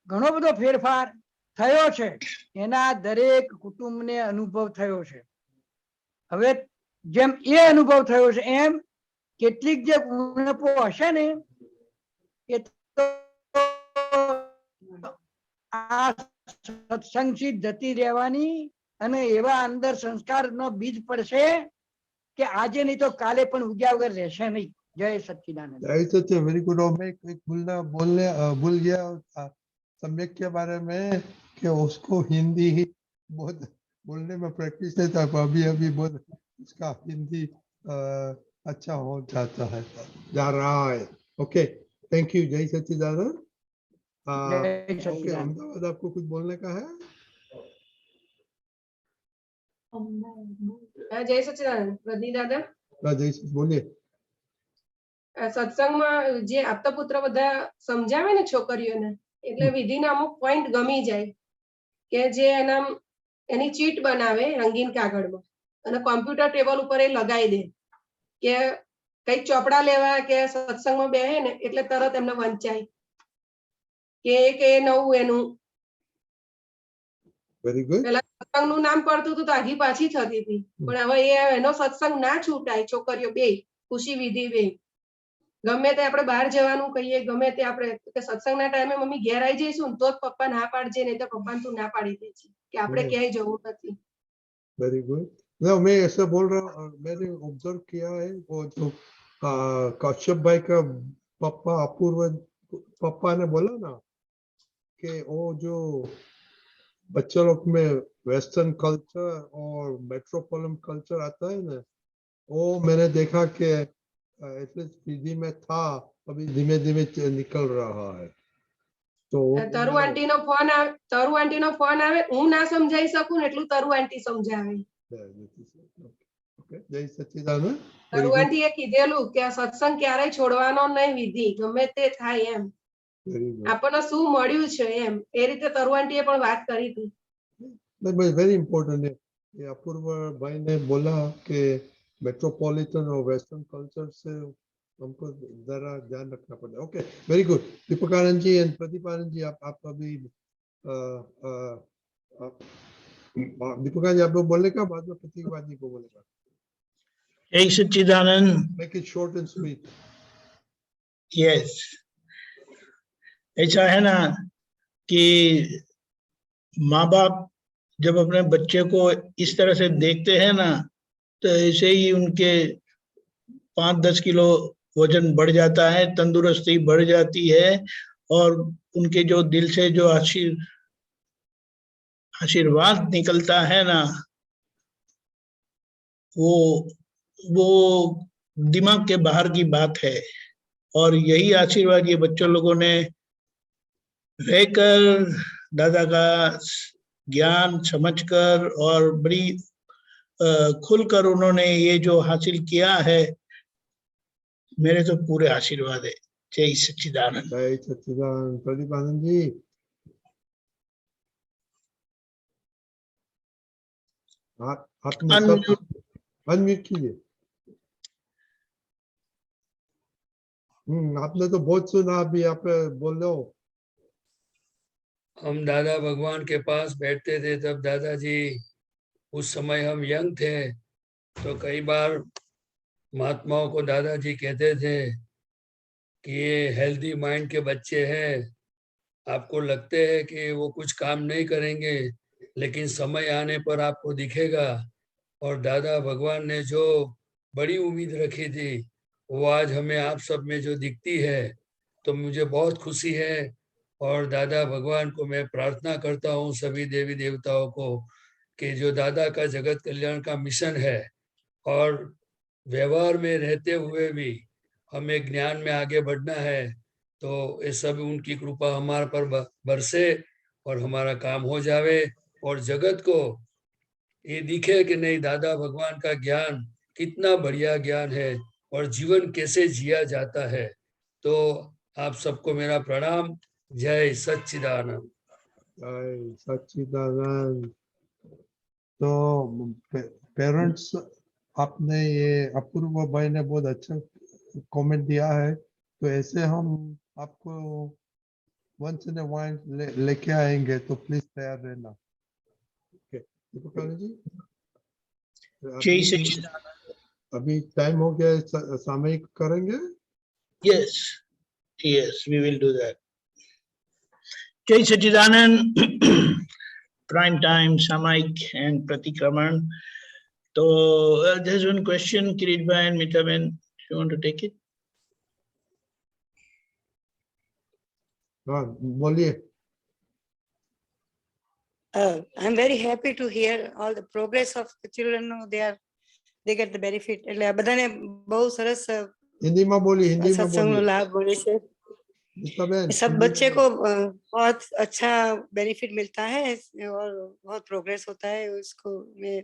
ઘણો બધો ફેરફાર થયો છે, એના દરેક કુટુંબને અનુભવ થયો છે. હવે જેમ એ અનુભવ થયો છે એમ કેટલીક જે ઉણપો હશે ને એ તો આ સત્સંગથી જતી રહેવાની અને એવા અંદર સંસ્કારનો બીજ પડશે કે આજે નહીં તો કાલે પણ ઉગ્યા વગર રહેશે નહીં. जय सच्चिदानंद। जय सच्चिदानंद, वेरी गुड। और मैं एक भूल गया सम्यक के बारे में कि उसको हिंदी ही बहुत बोलने में प्रैक्टिस नहीं था, अभी अभी बहुत उसका हिंदी अच्छा हो जाता है, जा रहा है। Okay, thank you. जय सच्चिदानंद। ओके, अहमदाबाद आपको कुछ बोलने का है? जय सच्चिदानंद। रजनी दादा जय बोलिए। સત્સંગમાં જે આપતા પુત્ર બધા સમજાવે ને છોકરીઓને, એટલે વિધિના અમુક પોઈન્ટ ગમી જાય કે જે એની ચીટ બનાવે રંગીન કાગળમાં અને કોમ્પ્યુટર ટેબલ ઉપર એ લગાવી દે કે કઈક ચોપડા લેવા કે સત્સંગમાં બેહે ને એટલે તરત એમને વંચાય કે નવું એનું. પેલા સત્સંગનું નામ પડતું હતું તો આઘી પાછી થતી હતી, પણ હવે એનો સત્સંગ ના છૂટાય. છોકરીઓ બે ખુશી વિધિ બે ગમે તે આપણે બહાર જવાનું કહીએ, ગમે તે આપણે સત્સંગના ટાઈમે મમ્મી ઘેર આવી જઈશું તો જ પપ્પા ના પાડજે, નહીં તો પપ્પા તું ના પાડી દે છે કે આપણે ક્યાંય જવું નથી. Very good. ना मैं ऐसा बोल रहा हूँ, मैंने ऑब्जर्व किया है वो जो कश्यप भाई का पापा अपूर्व पापा ने बोला ना कि वो जो बच्चे लोग में वेस्टर्न कल्चर और मेट्रोपोलिटन कल्चर आता है ना, वो मैंने देखा कि विधि में था, अभी धीमे धीमे निकल रहा है। तो तरु आंटी नो फोन आवे હું ના સમજાઈ શકું ને એટલું तरु आंटी સમજાવે. જય સચ્ચિદાનંદ। तरु आंटी એ કીધેલું કે આ સત્સંગ ક્યારેય છોડવાનો નહીં, વિધિ ગમે તે થાય એમ આપણને શું મળ્યું છે એમ એ રીતે तरु आंटी એ પણ વાત કરી હતી। वेरी इंपॉर्टेंट है। ये अपूर्व भाई ने बोला कि मेट्रोपॉलिटन और वेस्टर्न कल्चर से हमको जरा ध्यान रखना पड़ता है। Okay, very good. Deepakanand ji and Pradeepanand ji, आप अभी दीपकानंद जी आप लोग बोलने का, बाद में प्रतीकवाद जी को बोलेगा। जय Sachchidanand. Make it short and sweet. Yes, ऐसा है ना कि माँ बाप जब अपने बच्चे को इस तरह से देखते हैं ना, तो ऐसे ही उनके 5-10 किलो वजन बढ़ जाता है, तंदुरुस्ती बढ़ जाती है, और उनके जो दिल से जो आशीर्वाद निकलता है ना, वो दिमाग के बाहर की बात है। और यही आशीर्वाद ये बच्चों लोगों ने रहकर दादा का ज्ञान समझकर और बड़ी खुलकर उन्होंने ये जो हासिल किया है, मेरे तो पूरे आशीर्वाद है। जय सच्चिदानंद। जय सच्चिदानंद। प्रदीपानंद जी अनम्यूट कीजिए। आपने तो बहुत सुना, अभी आप बोल लो। हम दादा भगवान के पास बैठते थे तब दादाजी, उस समय हम यंग थे, तो कई बार महात्माओं को दादाजी कहते थे कि ये हेल्दी माइंड के बच्चे हैं, आपको लगते हैं कि वो कुछ काम नहीं करेंगे, लेकिन समय आने पर आपको दिखेगा। और दादा भगवान ने जो बड़ी उम्मीद रखी थी वो आज हमें आप सब में जो दिखती है, तो मुझे बहुत खुशी है। और दादा भगवान को मैं प्रार्थना करता हूँ, सभी देवी देवताओं को, कि जो दादा का जगत कल्याण का मिशन है और व्यवहार में रहते हुए भी हमें ज्ञान में आगे बढ़ना है, तो ये सब उनकी कृपा हमारे पर बरसे और हमारा काम हो जावे, और जगत को ये दिखे कि नहीं दादा भगवान का ज्ञान कितना बढ़िया ज्ञान है और जीवन कैसे जिया जाता है। तो आप सबको मेरा प्रणाम। जय सच्चिदानंद। जय सच्चिदानंद। तो पेरेंट्स आपने ये अपूर्व भाई ने बहुत अच्छा कमेंट दिया है, तो ऐसे हम आपको वंस इन अ वाइल लेके आएंगे, तो प्लीज तैयार रहना। ओके दीपक कानन जी, जय सच्चिदानंद। अभी टाइम हो गया, सामयिक करेंगे। Yes, yes, we will do that. Jai Sachidanand, prime time, Samaik and Pratikraman. So there's one question, Kirit Bhai and Mita Ben, if you want to take it. बोलिए। I'm very happy to hear all the progress of the children. They get the benefit. એટલે બધાને બહુ સરસ हिंदी में बोलिए, हिंदी में सत्संगનો बोलिए। લાભ મળે છે। सब बच्चे को बहुत अच्छा बेनिफिट मिलता है और बहुत प्रोग्रेस होता है, उसको मैं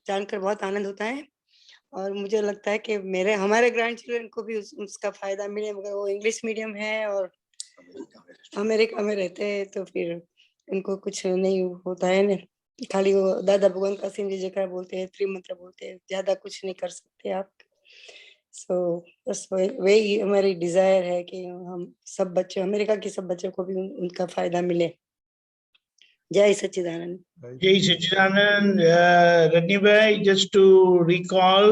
जानकर बहुत आनंद होता है। और मुझे लगता है कि हमारे ग्रैंड चिल्ड्रन को भी उसका फायदा मिले, मगर वो इंग्लिश मीडियम है और अमेरिका में रहते हैं, तो फिर इनको कुछ नहीं होता है ना, खाली वो दादा भगवान का सिंह जयकार बोलते हैं, त्रिमंत्र बोलते हैं, ज्यादा कुछ नहीं कर सकते आप। सो बस वही हमारी डिजायर है कि हम सब बच्चे, अमेरिका के सब बच्चों को भी उनका फायदा मिले। जय सच्चिदानंद। Jai Sachidanand. Rajni Bhai, just to recall,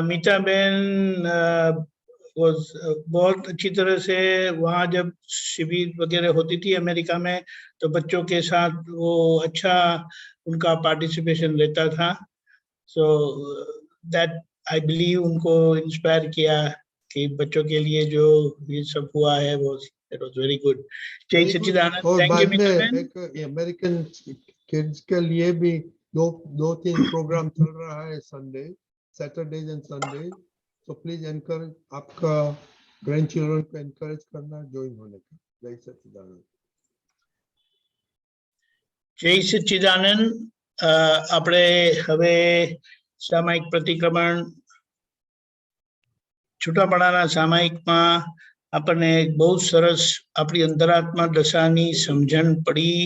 Mita Ben was बहुत अच्छी तरह से वहाँ जब शिविर वगैरह होती थी अमेरिका में, तो बच्चों के साथ वो अच्छा उनका पार्टिसिपेशन रहता था। So that I believe उनको इंस्पायर किया कि बच्चों के लिए जो ये सब हुआ है वो that was very good. जय सच्चिदानंद। और Thank you, बाद Mita में Ben. एक अमेरिकन किड्स के लिए भी दो तीन प्रोग्राम चल रहा है, संडे, सैटरडेज एंड संडे। तो प्लीज एनकरेज, आपका ग्रैंड चिल्ड्रन को एनकरेज करना ज्वाइन होने का। जय सच्चिदानंद। जय सच्चिदानंद। આપણે હવે સામાયિક પ્રતિક્રમણ છૂટાપડાના સામાયિકમાં આપણને બહુ સરસ આપણી અંતરાત્મા દશાની સમજણ પડી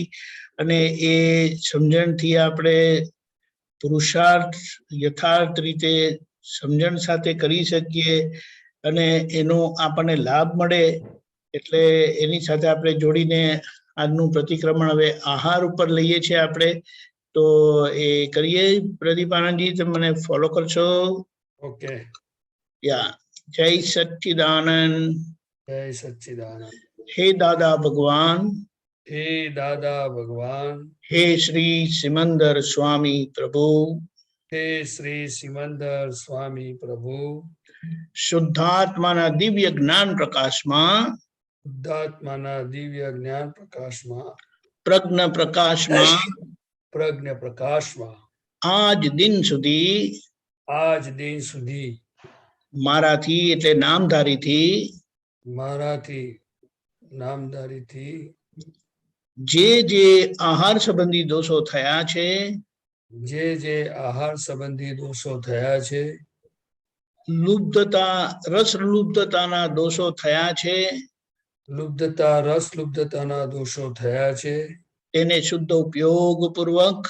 અને એ સમજણથી આપણે પુરુષાર્થ યથાર્થ રીતે સમજણ સાથે કરી શકીએ અને એનો આપણને લાભ મળે, એટલે એની સાથે આપણે જોડીને આજનું પ્રતિક્રમણ હવે આહાર ઉપર લઈએ છીએ આપણે, તો એ કરીએ। પ્રદીપ આનંદજી, તમે મને ફોલો કરશો? ઓકે। या जय सच्चिदानंद। जय सच्चिदानंद। हे दादा भगवान, हे दादा भगवान, हे श्री सिमंदर स्वामी प्रभु, हे श्री सिमंदर स्वामी प्रभु, शुद्धात्माना दिव्य ज्ञान प्रकाशમાં, शुद्धात्माना दिव्य ज्ञान प्रकाशમાં, प्रज्ञ प्रकाशમાં, प्रज्ञ प्रकाशમાં આજ દિન સુધી મારાથી એટલે નામધારીથી જે આહાર સંબંધી દોષો થયા છે, જે આહાર સંબંધી દોષો થયા છે, લુબ્ધતા રસ લુબ્ધતાના દોષો થયા છે, લુબ્ધતા રસ લુબ્ધતાના દોષો થયા છે, તેને શુદ્ધ ઉપયોગ પૂર્વક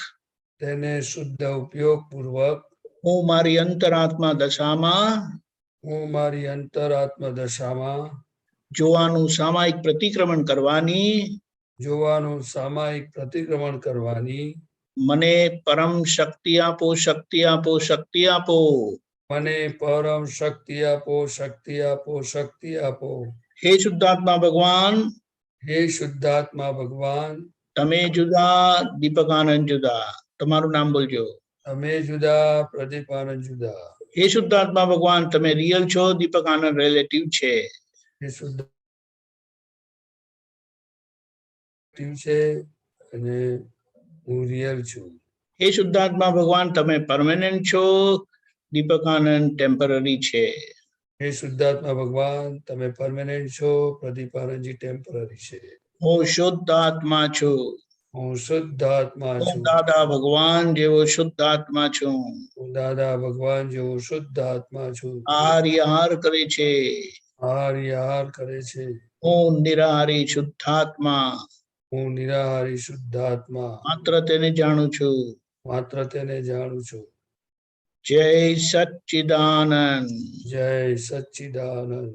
હું મારી અંતરાત્મા દશામાં જોવાનું સામાયિક પ્રતિક્રમણ કરવાની મને પરમ શક્તિ આપો, શક્તિ આપો, શક્તિ આપો, મને પરમ શક્તિ આપો, શક્તિ આપો, શક્તિ આપો। હે શુદ્ધાત્મા ભગવાન, તમે જુદા, દીપક આનંદ જુદા, તમારું નામ બોલજો। તમે જુદા, પ્રદીપ આનંદ જુદા। હે શુદ્ધાત્મા ભગવાન, તમે રિયલ છો, દીપક આનંદ રિલેટિવ છે। એ શુદ્ધ છે અને હું રિયલ છું। હે શુદ્ધાત્મા ભગવાન, તમે પરમેનન્ટ છો, દીપક આનંદ ટેમ્પરરી છે। હે શુદ્ધાત્મા ભગવાન, તમે પરમેનન્ટ છો, પ્રદીપ આનંદજી ટેમ્પરરી છે। હું શુદ્ધ આત્મા છું, હું શુદ્ધ આત્મા હું છું, દાદા ભગવાન જેવો શુદ્ધ આત્મા છું। હું દાદા ભગવાન જેવો શુદ્ધ આત્મા છું। આહાર કરે છે, આહાર કરે છે। હું નિરાહારી શુદ્ધાત્મા, હું નિરાહારી શુદ્ધાત્મા, માત્ર તેને જાણું છું। માત્ર તેને જાણું છું। जय सच्चिदानंद। जय सच्चिदानंद।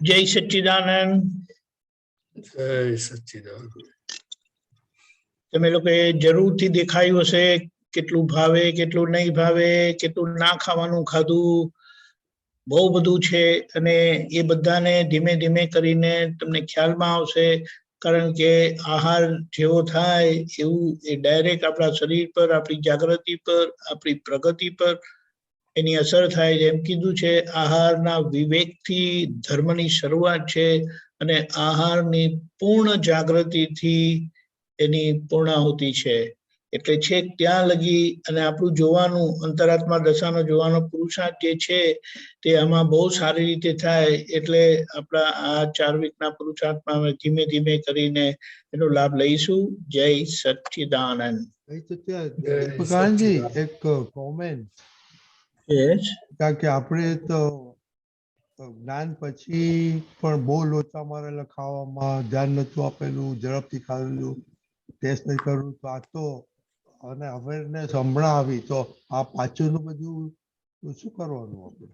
જય સચ્ચિદાનંદ. જય સચ્ચિદાનંદ. તમે લોકોએ જરૂરથી દેખાયું હશે કેટલું ભાવે કેટલું નહીં ભાવે, કેટલું ના ખાવાનું ખાધું, બહુ બધું છે. અને એ બધાને ધીમે ધીમે કરીને તમને ખ્યાલમાં આવશે, કારણ કે આહાર જેવો થાય એવું એ ડાયરેક્ટ આપણા શરીર પર, આપણી જાગૃતિ પર, આપણી પ્રગતિ પર એની અસર થાય. જેમ કીધું છે, આહારના વિવેકથી ધર્મની શરૂઆત છે અને આહારની પૂર્ણ જાગૃતિથી એની પૂર્ણાહુતિ છે. એટલે છેક ત્યાં લગી અને આપણું જોવાનું, અંતરાત્મા દશાનો જોવાનો પુરુષાર્થ જે છે તે આમાં બહુ સારી રીતે થાય. એટલે આપણા આ 4 વીકના પુરુષાર્થમાં અમે ધીમે ધીમે કરીને એનો લાભ લઈશું. જય સચ્ચિદાનંદ. પ્રકાશજી, એક કોમેન્ટ. કારણ કે આપણે તો જ્ઞાન પછી પણ બહુ લોચા મારેલા ખાવામાં ધ્યાન નતું આપેલું, ઝડપથી ખાવેલું, ટેસ્ટ નહીં કરવું. તો આ તો અને અવેરનેસ હમણાં આવી, તો આ પાછળનું બધું શું કરવાનું આપણે?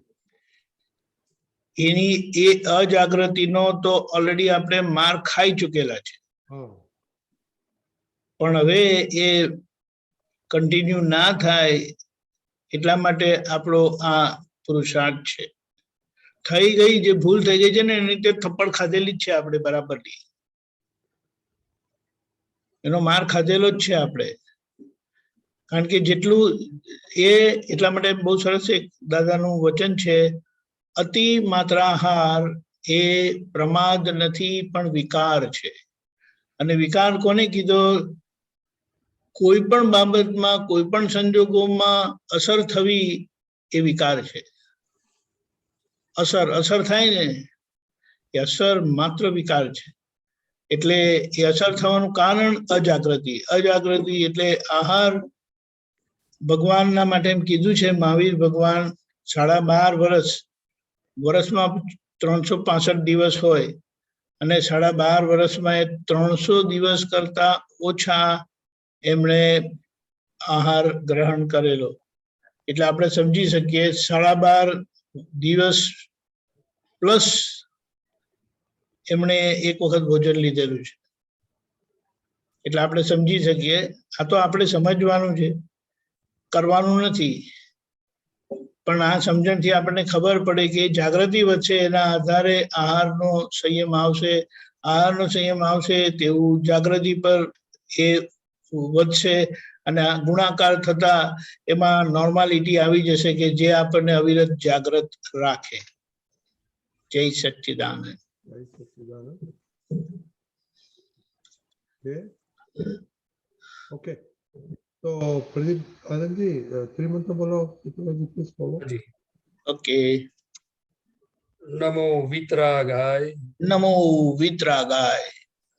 એની એ અજાગૃતિનો તો ઓલરેડી આપણે માર ખાઈ ચૂકેલા છે, પણ હવે એ કન્ટિન્યુ ના થાય એટલા માટે આપણો આ પુરુષાર્થ છે. થઈ ગઈ જે ભૂલ થઈ ગઈ છે ને, એની તે થપ્પડ ખાધેલી જ છે આપણે બરાબરની, એનો માર ખાધેલો જ છે આપણે. કારણ કે જેટલું એ એટલા માટે બહુ સરસ એક દાદાનું વચન છે, અતિ માત્રાહાર એ પ્રમાદ નથી પણ વિકાર છે. અને વિકાર કોને કીધો? કોઈ પણ બાબતમાં, કોઈ પણ સંજોગોમાં અસર થવી એ વિકાર છે. અસર થાય ને એ અસર માત્ર વિકાર છે. એટલે એ અસર થવાનું કારણ અજાગૃતિ. અજાગૃતિ એટલે આહાર ભગવાનના માટે એમ કીધું છે મહાવીર ભગવાન 12.5 વર્ષમાં 365 દિવસ હોય અને 12.5 વર્ષમાં એ 300 દિવસ કરતા ઓછા એમણે આહાર ગ્રહણ કરેલો. એટલે આપણે સમજી શકીએ 12.5 દિવસ પ્લસ એમણે એક વખત ભોજન લીધેલું છે. એટલે આપણે સમજી શકીએ. આ તો આપણે સમજવાનું છે, કરવાનું નથી. પણ આ સમજણથી આપણને ખબર પડે કે જાગૃતિ વધશે, એના આધારે આહારનો સંયમ આવશે. આહારનો સંયમ આવશે તેવું જાગૃતિ પર એ વધશે અને ગુણાકાર થતા એમાં નોર્માલિટી આવી જશે કે જે આપણને અવિરત જાગૃત રાખે. જય સચ્ચિદાનંદ. ઓકે, તો પ્રદીપ આનંદજી, ત્રિમંત્ર બોલો. ઓકે. નમો વિતરાગાય. નમો વિતરાગાય.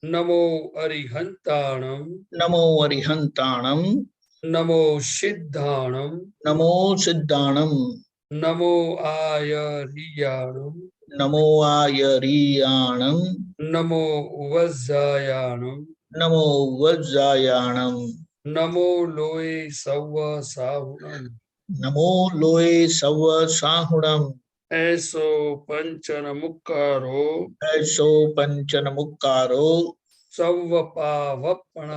નમો અરિહંતાણમ. નમો અરિહંતાણમ. નમો સિદ્ધાણમ. નમો સિદ્ધાણમ. નમો આયરિયાણમ. નમો આયરિયાણમ. નમો વજ્જાયાણમ. નમો વજ્જાયાણમ. નમો લોય સવ સાહુણમ. નમો લોય સવ સાહુણમ. એસો પંચન મુક્કારો. એસો પંચન મુક્કારો. સવપાવપણાસણો.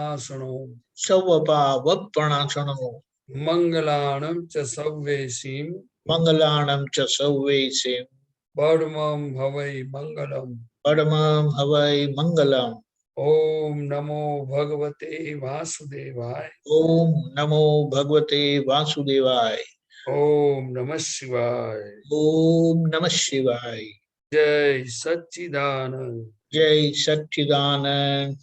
સવપાવપણાસણો. મંગલાણમ ચ સવ્વેસીમ. મંગલાણમ ચ સવ્વેસીમ. પરમં હવૈ મંગલમ. પરમં હવૈ મંગલમ. ઓમ નમો ભગવતે વાસુદેવાય. ઓમ નમો ભગવતે વાસુદેવાય. ઓમ નમઃ શિવાય. ઓમ નમઃ શિવાય. જય સચ્ચિદાનંદ. જય સચ્ચિદાનંદ.